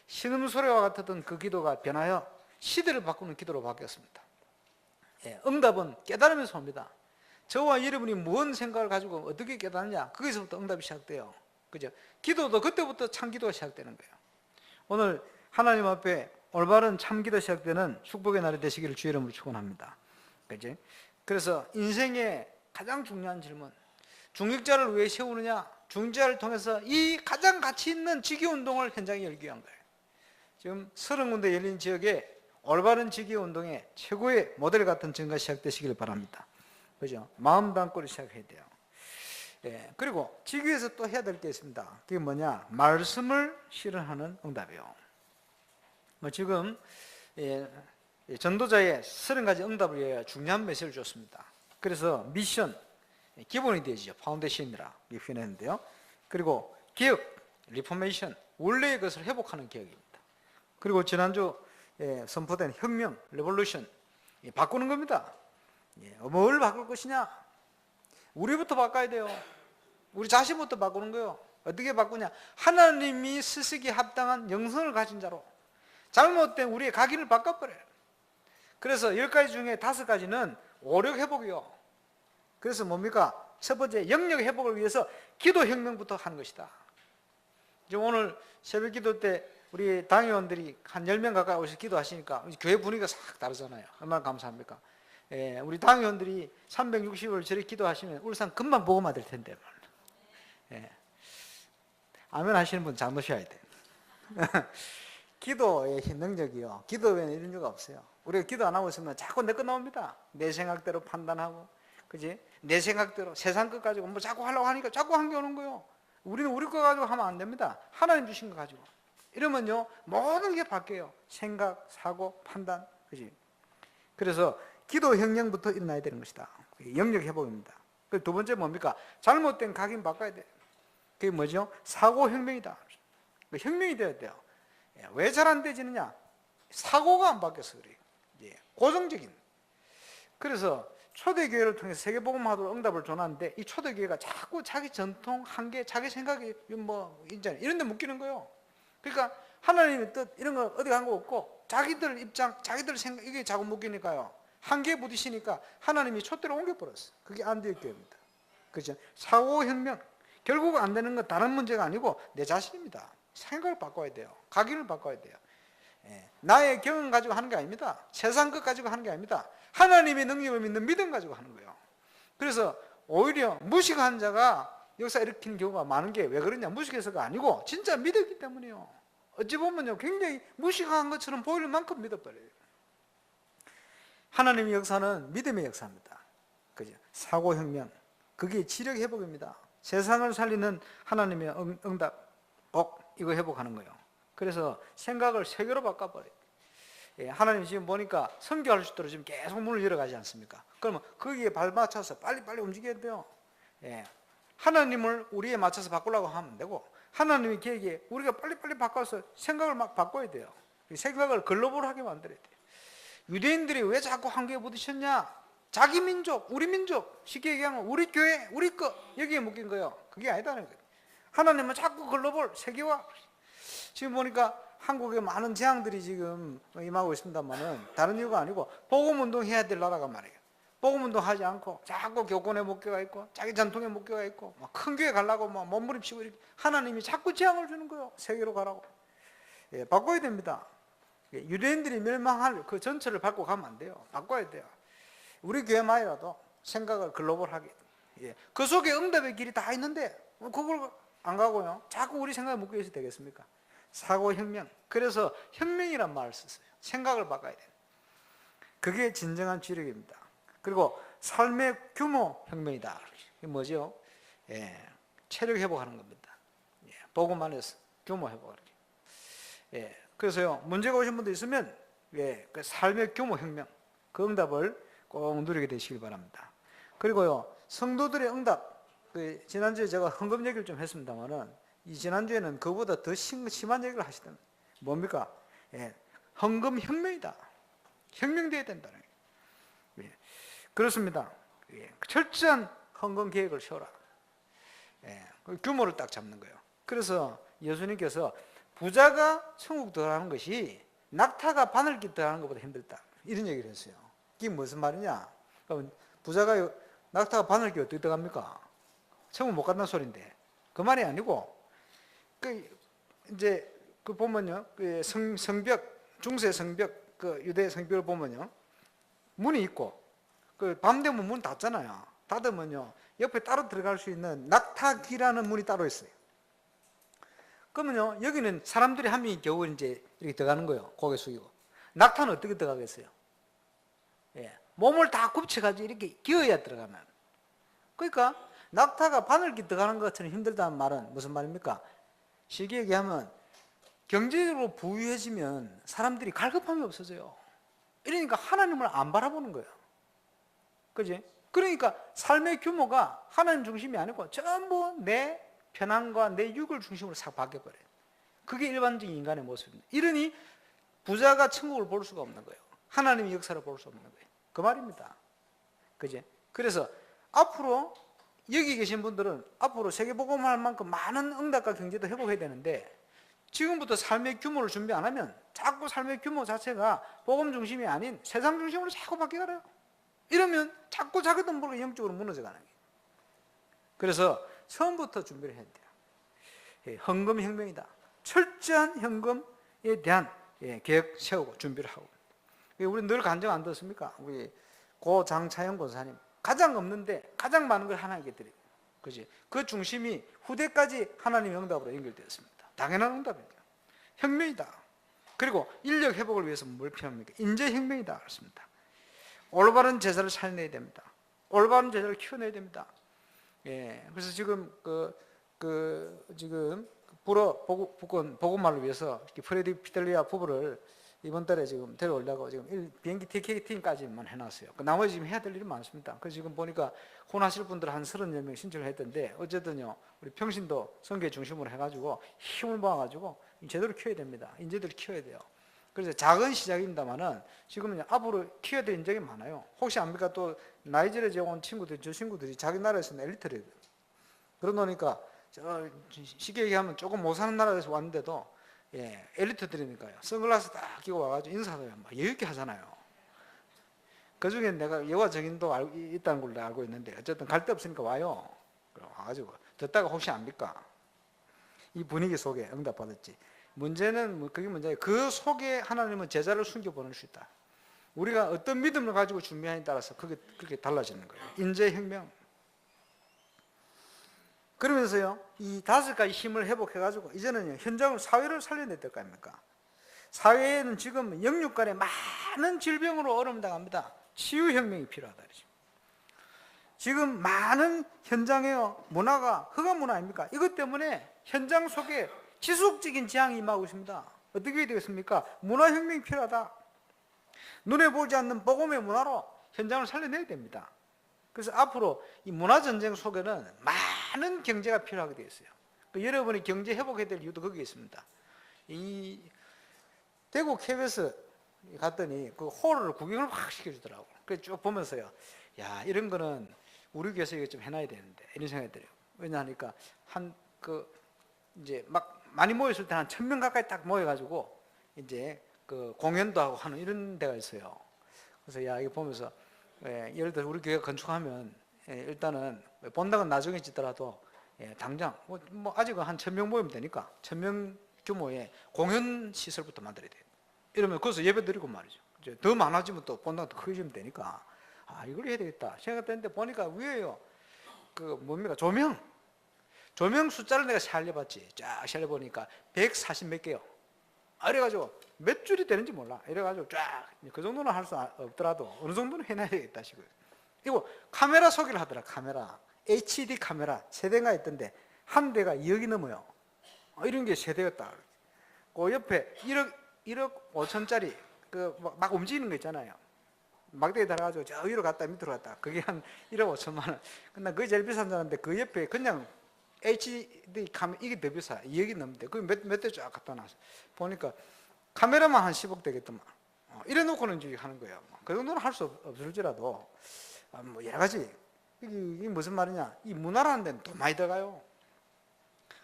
신음소리와 같았던 그 기도가 변하여 시대를 바꾸는 기도로 바뀌었습니다. 응답은 깨달으면서 옵니다. 저와 여러분이 무슨 생각을 가지고 어떻게 깨닫느냐, 거기서부터 응답이 시작돼요. 그죠? 기도도 그때부터 참 기도가 시작되는 거예요. 오늘 하나님 앞에 올바른 참 기도 시작되는 축복의 날이 되시기를 주의 이름으로 축원합니다. 그죠? 그래서 인생의 가장 중요한 질문, 중직자를 왜 세우느냐? 중직자를 통해서 이 가장 가치 있는 직위운동을 현장에 열기 위한 거예요. 지금 30군데 열린 지역에 올바른 직위운동의 최고의 모델 같은 증가 시작되시길 바랍니다. 그죠? 마음 담고 시작해야 돼요. 그리고 직위에서 또 해야 될 게 있습니다. 그게 뭐냐? 말씀을 실현하는 응답이요. 지금 전도자의 30가지 응답을 위해 중요한 메시지를 줬습니다. 그래서 미션, 기본이 되죠. 파운데이션이라 표현했는데요. 그리고 개혁, 리포메이션, 원래의 것을 회복하는 개혁입니다. 그리고 지난주 선포된 혁명, 레볼루션, 바꾸는 겁니다. 뭘 바꿀 것이냐? 우리부터 바꿔야 돼요. 우리 자신부터 바꾸는 거예요. 어떻게 바꾸냐? 하나님이 쓰시기 합당한 영성을 가진 자로 잘못된 우리의 각인을 바꿔버려요. 그래서 10가지 중에 5가지는 오력 회복이요. 그래서 뭡니까? 첫 번째, 영역 회복을 위해서 기도 혁명부터 하는 것이다. 지금 오늘 새벽 기도 때 우리 당회원들이 한 10명 가까이 오셔서 기도하시니까 교회 분위기가 싹 다르잖아요. 얼마나 감사합니까? 우리 당회원들이 360을 저리 기도하시면 울산 금방 복음화 될 텐데. 아멘 하시는 분 잘 놓으셔야 돼. 기도의 능력이요. 기도 외에는 이런 이유가 없어요. 우리가 기도 안 하고 있으면 자꾸 내 것 나옵니다. 내 생각대로 판단하고, 그지? 내 생각대로 세상 것 가지고 뭐 자꾸 하려고 하니까 자꾸 한 게 오는 거예요. 우리는 우리 거 가지고 하면 안 됩니다. 하나님 주신 거 가지고. 이러면요, 모든 게 바뀌어요. 생각, 사고, 판단, 그지? 그래서 기도 혁명부터 일어나야 되는 것이다. 영역 회복입니다. 두 번째 뭡니까? 잘못된 각인 바꿔야 돼. 그게 뭐죠? 사고 혁명이다. 혁명이 되어야 돼요. 왜 잘 안 되지느냐? 사고가 안 바뀌어서 그래요. 고정적인. 그래서 초대교회를 통해서 세계복음화로 응답을 전하는데 이 초대교회가 자꾸 자기 전통, 한계, 자기 생각이 이런 데 묶이는 거예요. 그러니까 하나님의 뜻 이런 거 어디 간 거 없고 자기들 입장, 자기들 생각 이게 자꾸 묶이니까요. 한계에 부딪히니까 하나님이 촛대로 옮겨버렸어요. 그게 안디옥교회입니다. 그렇죠? 사고혁명. 결국 안 되는 건 다른 문제가 아니고 내 자신입니다. 생각을 바꿔야 돼요. 각인을 바꿔야 돼요. 나의 경험 가지고 하는 게 아닙니다. 세상 것 가지고 하는 게 아닙니다. 하나님의 능력을 믿는 믿음 가지고 하는 거예요. 그래서 오히려 무식한 자가 역사 일으키는 경우가 많은 게 왜 그러냐? 무식해서가 아니고 진짜 믿었기 때문이에요. 어찌 보면요, 굉장히 무식한 것처럼 보일 만큼 믿어버려요. 하나님의 역사는 믿음의 역사입니다. 그죠? 사고혁명, 그게 지력 회복입니다. 세상을 살리는 하나님의 응답, 이거 회복하는 거예요. 그래서 생각을 세계로 바꿔버려요. 예, 하나님 지금 보니까 선교할 수 있도록 지금 계속 문을 열어가지 않습니까? 그러면 거기에 발맞춰서 빨리빨리 움직여야 돼요. 예, 하나님을 우리에 맞춰서 바꾸려고 하면 안 되고, 하나님의 계획에 우리가 빨리빨리 바꿔서 생각을 막 바꿔야 돼요. 생각을 글로벌하게 만들어야 돼요. 유대인들이 왜 자꾸 한계에 부딪혔냐? 자기 민족, 우리 민족, 쉽게 얘기하면 우리 교회, 우리 거, 여기에 묶인 거예요. 그게 아니다는 거예요. 하나님은 자꾸 글로벌, 세계화. 지금 보니까 한국에 많은 재앙들이 지금 임하고 있습니다만은 다른 이유가 아니고 복음운동 해야 될 나라가 말이에요. 복음운동 하지 않고 자꾸 교권에 목표가 있고 자기 전통에 목표가 있고 큰 교회 가려고 몸부림치고 이렇게 하나님이 자꾸 재앙을 주는 거예요. 세계로 가라고. 예, 바꿔야 됩니다. 예, 유대인들이 멸망할 그 전철을 밟고 가면 안 돼요. 바꿔야 돼요. 우리 교회만이라도 생각을 글로벌하게. 예, 그 속에 응답의 길이 다 있는데 그걸 안 가고요. 자꾸 우리 생각에 묶여 있어도 되겠습니까? 사고혁명. 그래서 혁명이란 말을 썼어요. 생각을 바꿔야 돼요. 그게 진정한 지력입니다. 그리고 삶의 규모 혁명이다. 이게 뭐죠? 예, 체력 회복하는 겁니다. 예, 복음 안에서 규모 회복하는 게. 예, 그래서요, 문제가 오신 분도 있으면 예, 그 삶의 규모 혁명, 그 응답을 꼭 누리게 되시길 바랍니다. 그리고요, 성도들의 응답. 그 지난주에 제가 헌금 얘기를 좀 했습니다만은 이 지난주에는 그보다 더 심한 얘기를 하시던 뭡니까? 예, 헌금 혁명이다. 혁명돼야 된다는 거예요. 예, 그렇습니다. 예, 철저한 헌금 계획을 세워라. 예, 그 규모를 딱 잡는 거예요. 그래서 예수님께서 부자가 천국 들어가는 것이 낙타가 바늘길 들어가는 것보다 힘들다. 이런 얘기를 했어요. 이게 무슨 말이냐? 그럼 부자가 낙타가 바늘길 어떻게 들어갑니까? 천국 못 간다는 소리인데 그 말이 아니고 이제 그 보면요, 그 성벽, 중세 성벽, 그 유대 성벽을 보면요, 문이 있고 그 밤 되면 문 닫잖아요. 닫으면요, 옆에 따로 들어갈 수 있는 낙타기라는 문이 따로 있어요. 그러면요, 여기는 사람들이 한 명이 겨우 이제 이렇게 들어가는 거예요. 고개 숙이고. 낙타는 어떻게 들어가겠어요? 예, 몸을 다 굽혀가지고 이렇게 기어야 들어가면. 그러니까 낙타가 바늘기 들어가는 것처럼 힘들다는 말은 무슨 말입니까? 쉽게 얘기하면 경제적으로 부유해지면 사람들이 갈급함이 없어져요. 이러니까 하나님을 안 바라보는 거예요. 그지? 그러니까 삶의 규모가 하나님 중심이 아니고 전부 내 편안과 내 육을 중심으로 싹 바뀌어버려요. 그게 일반적인 인간의 모습입니다. 이러니 부자가 천국을 볼 수가 없는 거예요. 하나님의 역사를 볼 수 없는 거예요. 그 말입니다. 그지? 그래서 앞으로 여기 계신 분들은 앞으로 세계복음할 만큼 많은 응답과 경제도 회복해야 되는데 지금부터 삶의 규모를 준비 안 하면 자꾸 삶의 규모 자체가 복음 중심이 아닌 세상 중심으로 자꾸 바뀌어가요. 이러면 자꾸 자기 돈 벌고 영적으로 무너져가는 거예요. 그래서 처음부터 준비를 해야 돼요. 헌금 혁명이다. 철저한 헌금에 대한 계획 세우고 준비를 하고. 우리 늘 간증 안 듣습니까? 우리 고 장차영 권사님. 가장 없는데 가장 많은 걸 하나님께 드려요. 그지? 그 중심이 후대까지 하나님의 응답으로 연결되었습니다. 당연한 응답입니다. 혁명이다. 그리고 인력 회복을 위해서 뭘 필요합니까? 인재 혁명이다. 그렇습니다. 올바른 제자를 살려내야 됩니다. 올바른 제자를 키워내야 됩니다. 예, 그래서 지금 지금 불어 복음말을 위해서 프레디 피델리아 부부를 이번 달에 지금 데려오려고 지금 비행기 티켓팅까지만 해놨어요. 나머지 지금 해야 될 일이 많습니다. 그래서 지금 보니까 혼하실 분들 한 30여 명 신청을 했던데 어쨌든요, 우리 평신도 선교회 중심으로 해가지고 힘을 모아가지고 제대로 키워야 됩니다. 인재들을 키워야 돼요. 그래서 작은 시작입니다만은 지금은 앞으로 키워야 될 인재가 많아요. 혹시 압니까? 또 나이지리아에 온 친구들, 저 친구들이 자기 나라에서는 엘리트래요. 그러다 보니까 쉽게 얘기하면 조금 못 사는 나라에서 왔는데도 엘리트들이니까요. 선글라스 딱 끼고 와가지고 인사도 막 여유있게 하잖아요. 그 중에 내가 여와 정인도 있다는 걸로 알고 있는데 어쨌든 갈 데 없으니까 와요. 와가지고 듣다가 혹시 압니까? 이 분위기 속에 응답받았지. 문제는 그게 문제예요. 그 속에 하나님은 제자를 숨겨 보낼 수 있다. 우리가 어떤 믿음을 가지고 준비하느냐에 따라서 그게 달라지는 거예요. 인재혁명. 그러면서요, 이 5가지 힘을 회복해가지고 이제는 현장을, 사회를 살려내야 될 거 아닙니까? 사회에는 지금 영육 간에 많은 질병으로 어려움 당합니다. 치유혁명이 필요하다. 지금 많은 현장에요, 문화가 흑암 문화 아닙니까? 이것 때문에 현장 속에 지속적인 재앙이 임하고 있습니다. 어떻게 해야 되겠습니까? 문화혁명이 필요하다. 눈에 보지 않는 복음의 문화로 현장을 살려내야 됩니다. 그래서 앞으로 이 문화전쟁 속에는 많은 경제가 필요하게 되어 있어요. 여러분이 경제 회복해야 될 이유도 거기에 있습니다. 이 대구 KBS 갔더니 그 홀을 구경을 확 시켜주더라고. 그래서 쭉 보면서요, 야, 이런 거는 우리 교회에서 이거 좀 해놔야 되는데, 이런 생각이 들어요. 왜냐하니까 이제 막 많이 모였을 때 한 1000명 가까이 딱 모여가지고 이제 그 공연도 하고 하는 이런 데가 있어요. 그래서 야, 이거 보면서, 예를 들어 우리 교회가 건축하면 일단은 본당은 나중에 짓더라도 당장 뭐 아직은 한 1000명 모이면 되니까 1000명 규모의 공연 시설부터 만들어야 돼요. 이러면 거기서 예배 드리고 말이죠. 이제 더 많아지면 또 본당 더 커지면 되니까, 아, 이걸 해야 되겠다 생각했는데, 보니까 위에요, 그 뭡니까, 조명 숫자를 내가 살려봤지. 쫙 살려보니까 140 몇 개요. 이래가지고 몇 줄이 되는지 몰라. 이래가지고 쫙, 그 정도는 할 수 없더라도 어느 정도는 해놔야 되겠다 싶어요. 이거 카메라 소개를 하더라. 카메라 HD 카메라 3대가 있던데 한 대가 2억이 넘어요. 이런 게 3대였다. 그 옆에 1억 5천짜리 그 막 움직이는 거 있잖아요. 막대기 달아가지고 저 위로 갔다 밑으로 갔다. 그게 한 1억 5천만 원. 근데 그게 제일 비싼 줄 알았는데 그 옆에 그냥 HD 카메라, 이게 더 비싸. 2억이 넘는데 그 몇 대 쫙 갖다 놨어. 보니까 카메라만 한 10억 되겠더만. 이래 놓고는 이제 하는 거예요. 그 정도는 할 수 없을지라도 뭐 여러 가지. 이게 무슨 말이냐, 이 문화라는 데는 돈 많이 들어가요.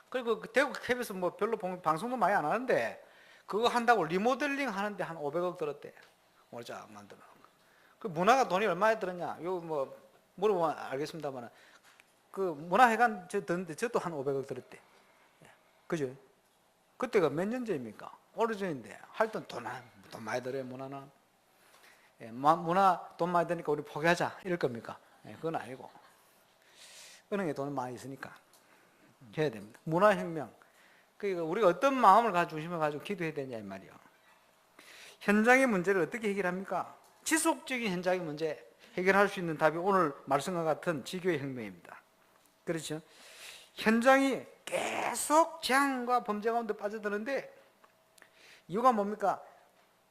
그리고 그 대구 KBS 뭐 별로 방송도 많이 안 하는데 그거 한다고 리모델링 하는데 한 500억 들었대. 오늘 쫙 만들어. 그 문화가 돈이 얼마나 들었냐? 요 뭐 물어보면 알겠습니다만, 그 문화회관 저 듣는데 저도 한 500억 들었대. 그죠? 그때가 몇 년 전입니까? 오래전인데 하여튼 돈 많이 들어요. 문화는. 문화 돈 많이 드니까 우리 포기하자 이럴 겁니까? 그건 아니고, 은행에 돈 많이 있으니까 해야 됩니다. 문화혁명. 그러니까 우리가 어떤 마음을 가지고 중심을 가지고 기도해야 되냐 이 말이요. 현장의 문제를 어떻게 해결합니까? 지속적인 현장의 문제 해결할 수 있는 답이 오늘 말씀과 같은 지교의 혁명입니다. 그렇죠? 현장이 계속 재앙과 범죄 가운데 빠져드는데 이유가 뭡니까?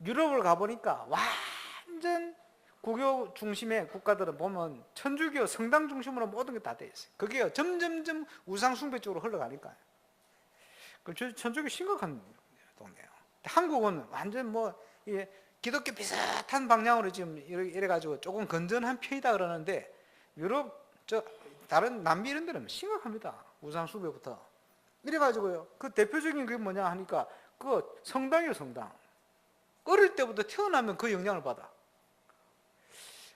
유럽을 가보니까 완전 국교 중심의 국가들은 보면 천주교 성당 중심으로 모든 게 다 돼 있어요. 그게 점점점 우상 숭배 쪽으로 흘러가니까요. 천주교 심각한 동네예요. 한국은 완전 뭐 기독교 비슷한 방향으로 지금 이래가지고 조금 건전한 편이다 그러는데, 유럽 다른 남미 이런 데는 심각합니다. 우상 숭배부터. 이래가지고요, 그 대표적인 게 뭐냐 하니까 그 성당이에요. 성당. 어릴 때부터 태어나면 그 영향을 받아.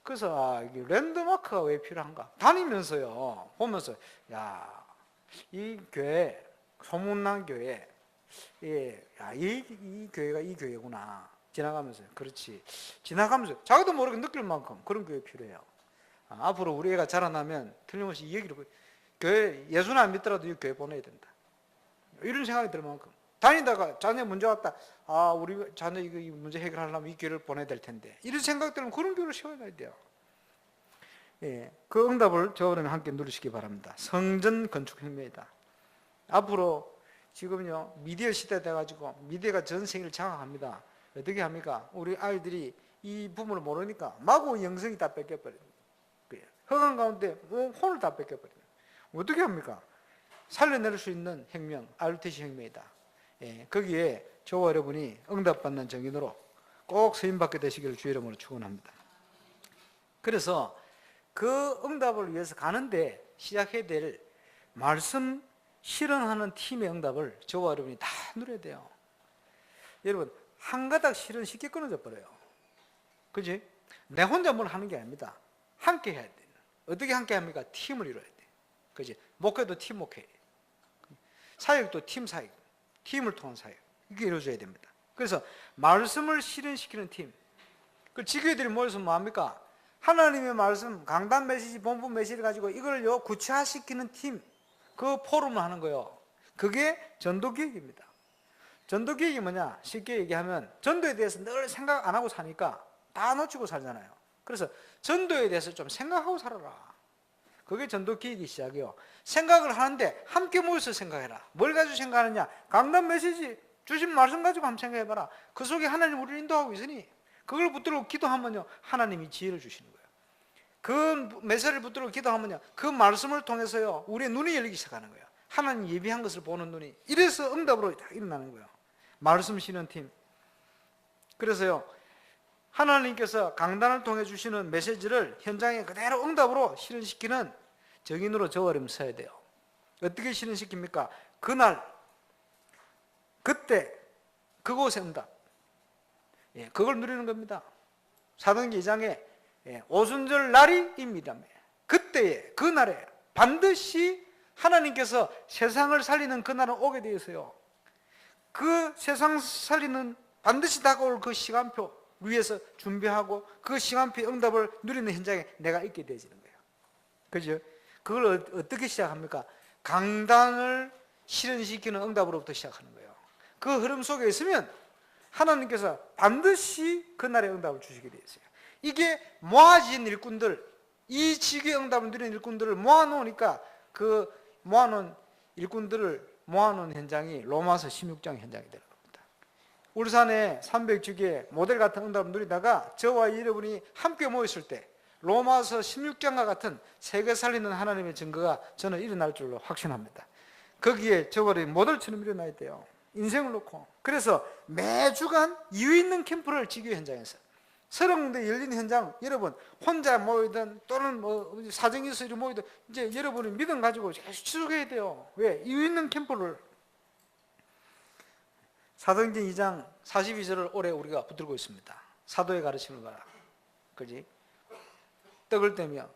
그래서 이게 랜드마크가 왜 필요한가? 다니면서요, 보면서, 야, 이 교회, 소문난 교회, 이 교회가 이 교회구나. 지나가면서요. 그렇지. 지나가면서 자기도 모르게 느낄 만큼 그런 교회 필요해요. 앞으로 우리 애가 자라나면 틀림없이 이 얘기를, 교회 예수는 안 믿더라도 이 교회 보내야 된다. 이런 생각이 들 만큼. 다니다가 자녀 문제 왔다. 우리 자녀 이거 이 문제 해결하려면 이 교회를 보내야 될 텐데. 이런 생각 들면 그런 교회를 세워야 돼요. 그 응답을 저와 함께 누리시기 바랍니다. 성전 건축 혁명이다. 앞으로 지금요, 미디어 시대 돼가지고 미디어가 전 세계를 장악합니다. 어떻게 합니까? 우리 아이들이 이 부분을 모르니까 마구 영성이 다 뺏겨버려요. 허강 가운데 혼을 다 뺏겨버려요. 어떻게 합니까? 살려낼 수 있는 혁명, RTC 혁명이다. 거기에 저와 여러분이 응답받는 정인으로 꼭 쓰임받게 되시기를 주의 이름으로 축원합니다. 그래서 그 응답을 위해서 가는데 시작해야 될 말씀 실현하는 팀의 응답을 저와 여러분이 다 누려야 돼요. 여러분, 한 가닥 실은 쉽게 끊어져 버려요. 그지? 내 혼자 뭘 하는 게 아닙니다. 함께 해야 돼. 어떻게 함께 합니까? 팀을 이뤄야 돼. 그지? 목회도 팀 목회. 사역도 팀 사역. 팀을 통한 사역. 이게 이루어져야 됩니다. 그래서 말씀을 실현시키는 팀. 그 지교회들이 모여서 뭐 합니까? 하나님의 말씀, 강단 메시지, 본부 메시지를 가지고 이걸요 구체화시키는 팀. 그 포럼을 하는 거예요. 그게 전도기획입니다. 전도기획이 뭐냐? 쉽게 얘기하면 전도에 대해서 늘 생각 안 하고 사니까 다 놓치고 살잖아요. 그래서 전도에 대해서 좀 생각하고 살아라. 그게 전도기획이 시작이요. 생각을 하는데 함께 모여서 생각해라. 뭘 가지고 생각하느냐? 강단 메시지 주신 말씀 가지고 한번 생각해봐라. 그 속에 하나님 우리를 인도하고 있으니 그걸 붙들고 기도하면요, 하나님이 지혜를 주시는 거예요. 그 메시지를 붙들고 기도하면요, 그 말씀을 통해서요, 우리의 눈이 열리기 시작하는 거예요. 하나님 예비한 것을 보는 눈이. 이래서 응답으로 다 일어나는 거예요. 말씀 쉬는 팀. 그래서요, 하나님께서 강단을 통해 주시는 메시지를 현장에 그대로 응답으로 실현시키는 정인으로 저와 여러분 서야 돼요. 어떻게 실현시킵니까? 그날, 그때, 그곳의 응답. 예, 그걸 누리는 겁니다. 사도행전 2장에 오순절 날이입니다. 그때에, 그날에 반드시 하나님께서 세상을 살리는 그날은 오게 되어 있어요. 그 세상 살리는 반드시 다가올 그 시간표 위에서 준비하고 그 시간표의 응답을 누리는 현장에 내가 있게 되어지는 거예요. 그죠? 그걸 어떻게 시작합니까? 강단을 실현시키는 응답으로부터 시작하는 거예요. 그 흐름 속에 있으면 하나님께서 반드시 그날의 응답을 주시게 되어 있어요. 이게 모아진 일꾼들, 이 지귀의 응답을 누리는 일꾼들을 모아놓으니까 그 모아놓은 일꾼들을 모아놓은 현장이 로마서 16장 현장이 되는 겁니다. 울산에 300주기의 모델 같은 응답을 누리다가 저와 여러분이 함께 모였을 때 로마서 16장과 같은 세계 살리는 하나님의 증거가 저는 일어날 줄로 확신합니다. 거기에 저와 모델처럼 일어나야 돼요. 인생을 놓고. 그래서 매주간 이유 있는 캠프를 지교 현장에서 30군데 열린 현장, 여러분 혼자 모이든 또는 뭐 사정이 있어서 모이든 이제 여러분이 믿음 가지고 계속 지속해야 돼요. 왜? 이유 있는 캠프를. 사도행전 2장 42절을 올해 우리가 붙들고 있습니다. 사도의 가르침을 봐라. 그지? 떡을 떼며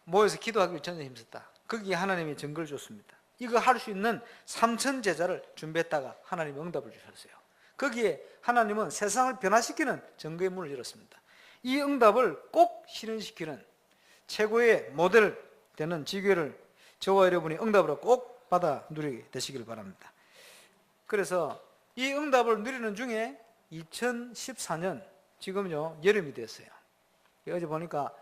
모여서 기도하기 전에 힘썼다. 거기에 하나님이 증거를 줬습니다. 이거 할 수 있는 3천 제자를 준비했다가 하나님이 응답을 주셨어요. 거기에 하나님은 세상을 변화시키는 증거의 문을 열었습니다. 이 응답을 꼭 실현시키는 최고의 모델 되는 지교를 저와 여러분이 응답으로 꼭 받아 누리게 되시길 바랍니다. 그래서 이 응답을 누리는 중에 2014년 지금요 여름이 됐어요. 어제 보니까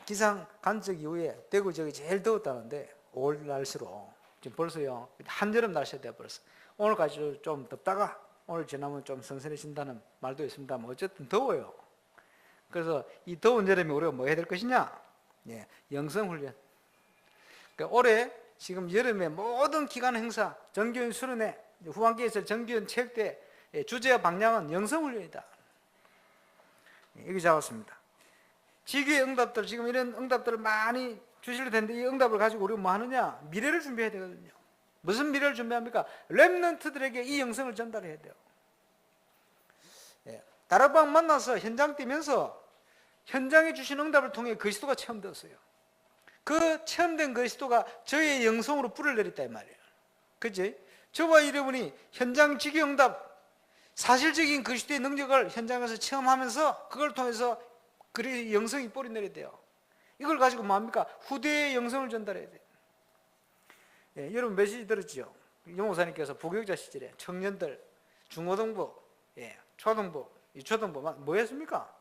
기상 관측 이후에 대구 지역이 제일 더웠다는데 5월 날씨로 지금 벌써요 한여름 날씨가 되어버렸어요. 오늘까지 좀 덥다가 오늘 지나면 좀 선선해진다는 말도 있습니다만 어쨌든 더워요. 그래서 이 더운 여름에 우리가 뭐 해야 될 것이냐? 영성훈련. 그러니까 올해 지금 여름에 모든 기관 행사, 정규현 수련회, 후반기에서 정규현 체육대 주제와 방향은 영성훈련이다. 이게 잡았습니다. 지구의 응답들, 지금 이런 응답들을 많이 주실 텐데 이 응답을 가지고 우리가 뭐 하느냐? 미래를 준비해야 되거든요. 무슨 미래를 준비합니까? 렘넌트들에게 이 영성을 전달해야 돼요. 다락방 만나서 현장 뛰면서 현장에 주신 응답을 통해 그리스도가 체험되었어요. 그 체험된 그리스도가 저의 영성으로 불을 내렸다 이 말이에요. 그치? 저와 여러분이 현장 지기 응답, 사실적인 그리스도의 능력을 현장에서 체험하면서 그걸 통해서 그리 영성이 뿌리 내려야 돼요. 이걸 가지고 뭡니까? 후대의 영성을 전달해야 돼요. 여러분 메시지 들었죠? 영호사님께서 부교육자 시절에 청년들 중고등부, 초등부, 유초등부 뭐 했습니까?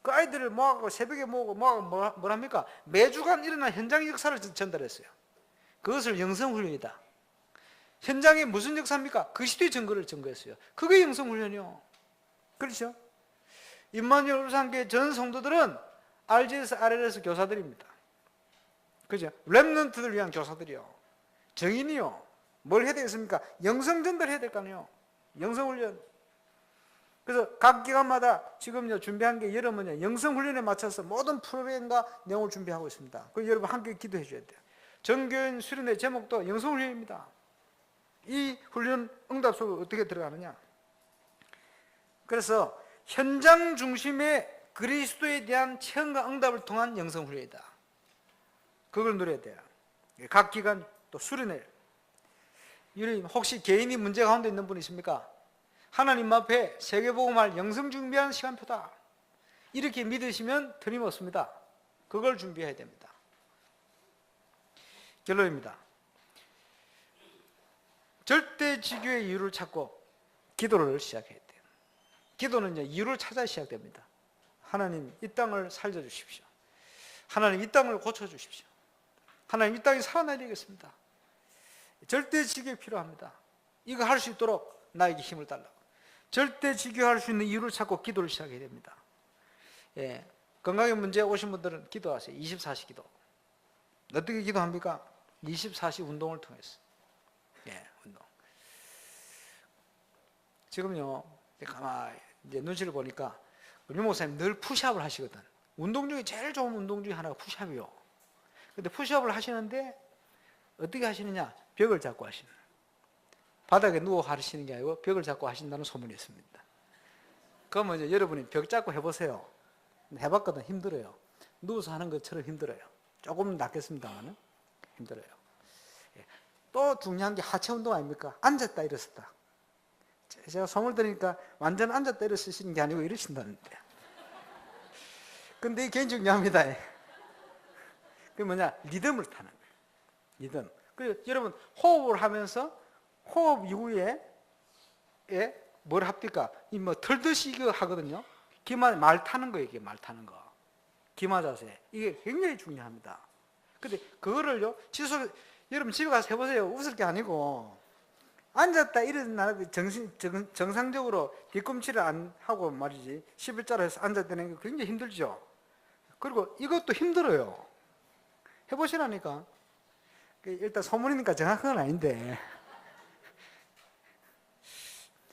그 아이들을 모아가고 새벽에 모으고 뭘 합니까? 매주간 일어난 현장 역사를 전달했어요. 그것을 영성훈련이다. 현장에 무슨 역사입니까? 그리스도의 증거를 증거했어요. 그게 영성훈련이요. 그렇죠? 임마누엘 울산교회 전 성도들은 RGS, RLS 교사들입니다. 그죠? 렘넌트들 위한 교사들이요. 정인이요. 뭘 해야 되겠습니까? 영성 전달해야 될 거 아니에요. 영성훈련. 그래서 각 기관마다 지금요 준비한 게 여러분요 영성훈련에 맞춰서 모든 프로그램과 내용을 준비하고 있습니다. 그 여러분 함께 기도해 줘야 돼요. 정교인 수련의 제목도 영성훈련입니다. 이 훈련 응답 속에 어떻게 들어가느냐? 그래서 현장 중심의 그리스도에 대한 체험과 응답을 통한 영성훈련이다. 그걸 누려야 돼요. 각 기관 또 수련회. 혹시 개인이 문제 가운데 있는 분 있습니까? 하나님 앞에 세계복음할 영성 준비하는 시간표다. 이렇게 믿으시면 틀림없습니다. 그걸 준비해야 됩니다. 결론입니다. 절대지교의 이유를 찾고 기도를 시작해야 돼요. 기도는 이제 이유를 찾아 시작됩니다. 하나님 이 땅을 살려주십시오. 하나님 이 땅을 고쳐주십시오. 하나님 이 땅이 살아나야 되겠습니다. 절대지교 필요합니다. 이거 할 수 있도록 나에게 힘을 달라고. 절대지교할 수 있는 이유를 찾고 기도를 시작해야 됩니다. 예, 건강에 문제 오신 분들은 기도하세요. 24시 기도. 어떻게 기도합니까? 24시 운동을 통해서. 예, 운동. 지금요, 가만히 이제 눈치를 보니까 우리 목사님 늘 푸시업을 하시거든. 운동 중에 제일 좋은 운동 중에 하나가 푸시업이요. 근데 푸시업을 하시는데 어떻게 하시느냐? 벽을 잡고 하시는. 바닥에 누워 하시는 게 아니고 벽을 잡고 하신다는 소문이 있습니다. 그러면 이제 여러분이 벽 잡고 해보세요. 해봤거든. 힘들어요. 누워서 하는 것처럼 힘들어요. 조금 낫겠습니다만 힘들어요. 또 중요한 게 하체 운동 아닙니까? 앉았다 일어섰다. 제가 소문을 들으니까 완전 앉았다 일어서시는 게 아니고 이러신다는데. 근데 이게 굉장히 중요합니다. 그게 뭐냐? 리듬을 타는 거예요. 리듬. 그리고 여러분 호흡을 하면서 호흡 이후에 뭘 합니까? 이 뭐 털듯이 이거 하거든요. 기마 말 타는 거예요. 이게 말 타는 거. 기마 자세. 이게 굉장히 중요합니다. 근데 그거를요. 여러분 집에 가서 해보세요. 웃을 게 아니고 앉았다 일어나 정상적으로 뒤꿈치를 안 하고 말이지 11자로 해서 앉았다는 게 굉장히 힘들죠. 그리고 이것도 힘들어요. 해보시라니까. 일단 소문이니까 정확한 건 아닌데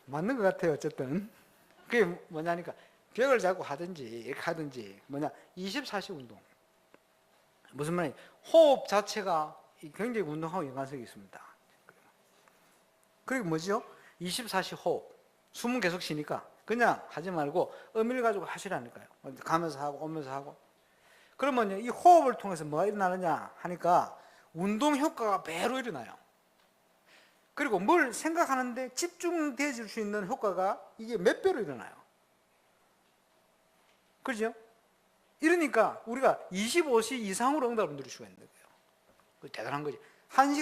맞는 것 같아요. 어쨌든 그게 뭐냐니까 벽을 잡고 하든지 이렇게 하든지 뭐냐 24시 운동. 무슨 말이냐? 호흡 자체가 굉장히 운동하고 연관성이 있습니다. 그리고 뭐죠? 24시 호흡. 숨은 계속 쉬니까 그냥 하지 말고 의미를 가지고 하시라니까요. 가면서 하고 오면서 하고. 그러면 이 호흡을 통해서 뭐가 일어나느냐 하니까 운동 효과가 배로 일어나요. 그리고 뭘 생각하는데 집중되어질 수 있는 효과가 이게 몇 배로 일어나요. 그렇죠? 이러니까 우리가 25시 이상으로 응답을 누릴 수가 있는 거예요. 대단한 거지. 한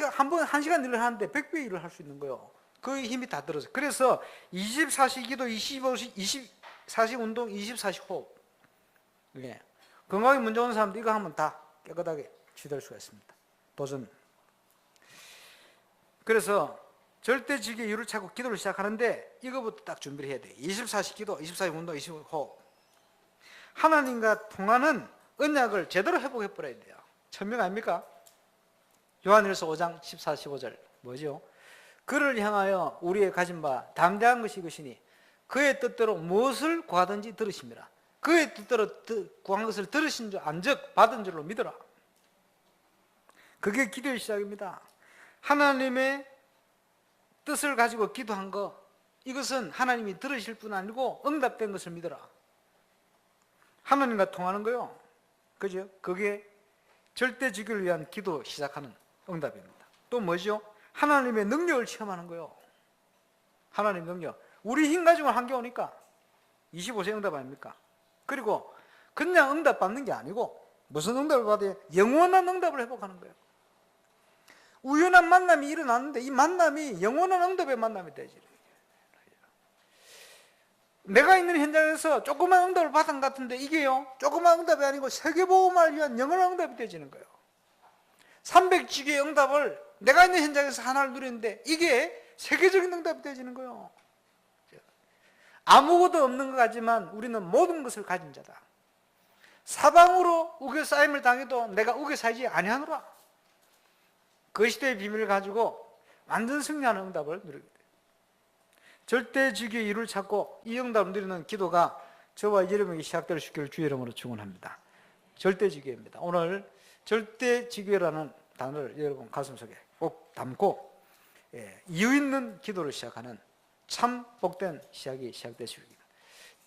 시간 일을 하는데 100배 일을 할 수 있는 거예요. 그 힘이 다 들어서. 그래서 24시 기도, 24시 운동, 24시 호흡. 예. 건강에 문제 오는 사람도 이거 하면 다 깨끗하게 취될 수가 있습니다. 도전. 그래서 절대지기의 이유를 찾고 기도를 시작하는데 이거부터 딱 준비를 해야 돼요. 24시 기도, 24시 운동, 24시 호흡. 하나님과 통하는 언약을 제대로 회복해 버려야 돼요. 천명 아닙니까? 요한일서 5장 14, 15절 뭐죠? 그를 향하여 우리의 가진 바 담대한 것이 이것이니 그의 뜻대로 무엇을 구하든지 들으심이라. 그의 뜻대로 구한 것을 들으신 줄 안즉 받은 줄로 믿어라. 그게 기도의 시작입니다. 하나님의 뜻을 가지고 기도한 거, 이것은 하나님이 들으실 뿐 아니고 응답된 것을 믿어라. 하나님과 통하는 거요. 그죠? 그게 절대지교를 위한 기도 시작하는 응답입니다. 또 뭐죠? 하나님의 능력을 체험하는 거요. 하나님 능력. 우리 힘 가지고 한게 오니까 25세 응답 아닙니까? 그리고 그냥 응답 받는 게 아니고 무슨 응답을 받아야 영원한 응답을 회복하는 거예요. 우연한 만남이 일어났는데 이 만남이 영원한 응답의 만남이 되지. 내가 있는 현장에서 조그만 응답을 받은 것 같은데 이게요, 조그만 응답이 아니고 세계복음을 위한 영원한 응답이 되지는 거예요. 300주기의 응답을 내가 있는 현장에서 하나를 누리는데 이게 세계적인 응답이 되지는 거예요. 아무것도 없는 것 같지만 우리는 모든 것을 가진 자다. 사방으로 우겨싸임을 당해도 내가 우겨싸이지 아니하노라. 그 시대의 비밀을 가지고 완전 승리하는 응답을 누리게 돼요. 절대지기의 이유를 찾고 이 응답을 누리는 기도가 저와 여러분에게 시작될 수 있기를 주의 이름으로 축원합니다. 절대지기입니다. 오늘 절대지기라는 단어를 여러분 가슴속에 꼭 담고 이유 있는 기도를 시작하는 참 복된 시작이 시작되시옵니다.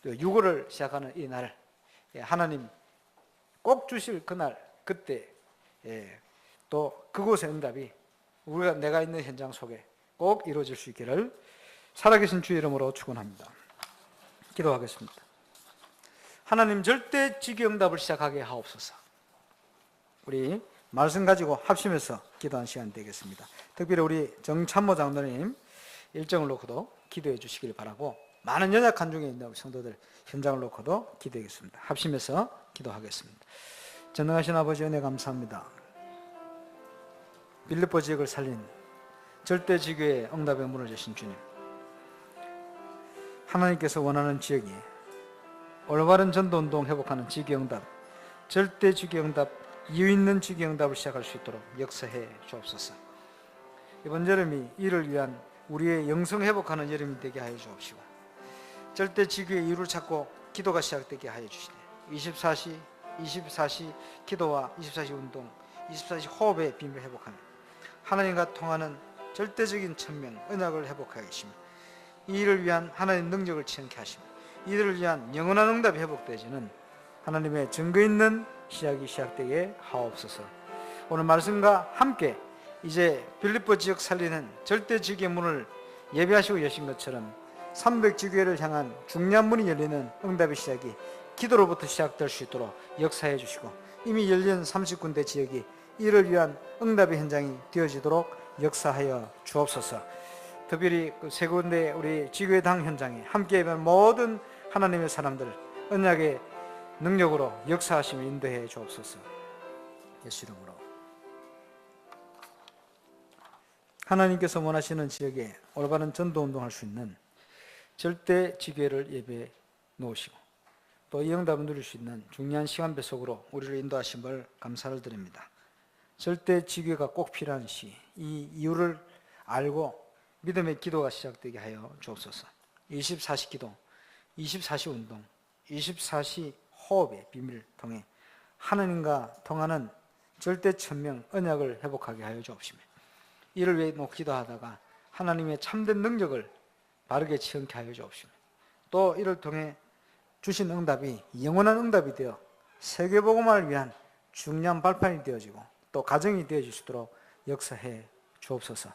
6월을 시작하는 이 날, 하나님 꼭 주실 그날, 그때 또 그곳의 응답이 내가 있는 현장 속에 꼭 이루어질 수 있기를 살아계신 주의 이름으로 축원합니다. 기도하겠습니다. 하나님 절대지기 응답을 시작하게 하옵소서. 우리 말씀 가지고 합심해서 기도하는 시간 되겠습니다. 특별히 우리 정참모 장로님 일정을 놓고도 기도해 주시길 바라고, 많은 연약한 중에 있는 우리 성도들 현장을 놓고도 기도하겠습니다. 합심해서 기도하겠습니다. 전능하신 아버지 은혜 감사합니다. 빌립보 지역을 살린 절대지교의 응답의 문을 여신 주님, 하나님께서 원하는 지역이 올바른 전도운동 회복하는 지교응답, 절대지교응답, 이유 있는 지교응답을 시작할 수 있도록 역사해 주옵소서. 이번 여름이 이를 위한 우리의 영성 회복하는 여름이 되게 하여 주옵시고, 절대지교의 이유를 찾고 기도가 시작되게 하여 주시네. 24시 기도와 24시 운동, 24시 호흡의 비밀을 회복하며 하나님과 통하는 절대적인 천명, 언약을 회복하게 하시며, 이 일을 위한 하나님의 능력을 체험케 하시며, 이들을 위한 영원한 응답이 회복되지는 하나님의 증거 있는 시작이 시작되게 하옵소서. 오늘 말씀과 함께 이제 빌립보 지역 살리는 절대지교의 문을 예배하시고 여신 것처럼 300지교회를 향한 중요한 문이 열리는 응답의 시작이 기도로부터 시작될 수 있도록 역사해 주시고, 이미 열린 30군데 지역이 이를 위한 응답의 현장이 되어지도록 역사하여 주옵소서. 특별히 그 세 군데 우리 지교회당 현장에 함께 예배하는 모든 하나님의 사람들 언약의 능력으로 역사하시며 인도해 주옵소서. 예수 이름으로. 하나님께서 원하시는 지역에 올바른 전도운동할 수 있는 절대 지교회를 예배해 놓으시고, 또 이 응답을 누릴 수 있는 중요한 시간배 속으로 우리를 인도하심을 감사를 드립니다. 절대 지교회가 꼭 필요한 시, 이 이유를 알고 믿음의 기도가 시작되게 하여 주옵소서. 24시 기도, 24시 운동, 24시 호흡의 비밀을 통해 하나님과 통하는 절대 천명 언약을 회복하게 하여 주옵시며, 이를 위해 기도하다가 하나님의 참된 능력을 바르게 체험케 하여 주옵시며, 또 이를 통해 주신 응답이 영원한 응답이 되어 세계복음화를 위한 중요한 발판이 되어지고 또 가정이 되어질 수 있도록 역사해 주옵소서.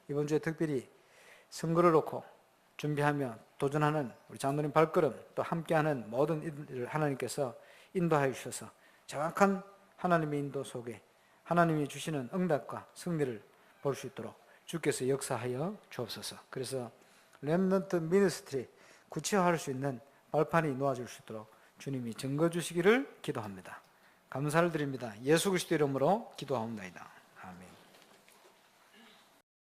이번 주에 특별히 선거를 놓고 준비하며 도전하는 우리 장로님 발걸음, 또 함께하는 모든 이들을 하나님께서 인도하여 주셔서 정확한 하나님의 인도 속에 하나님이 주시는 응답과 승리를 볼 수 있도록 주께서 역사하여 주옵소서. 그래서 렘넌트 미니스트리 구체화할 수 있는 발판이 놓아질 수 있도록 주님이 증거 주시기를 기도합니다. 감사를 드립니다. 예수 그리스도 이름으로 기도하옵나이다.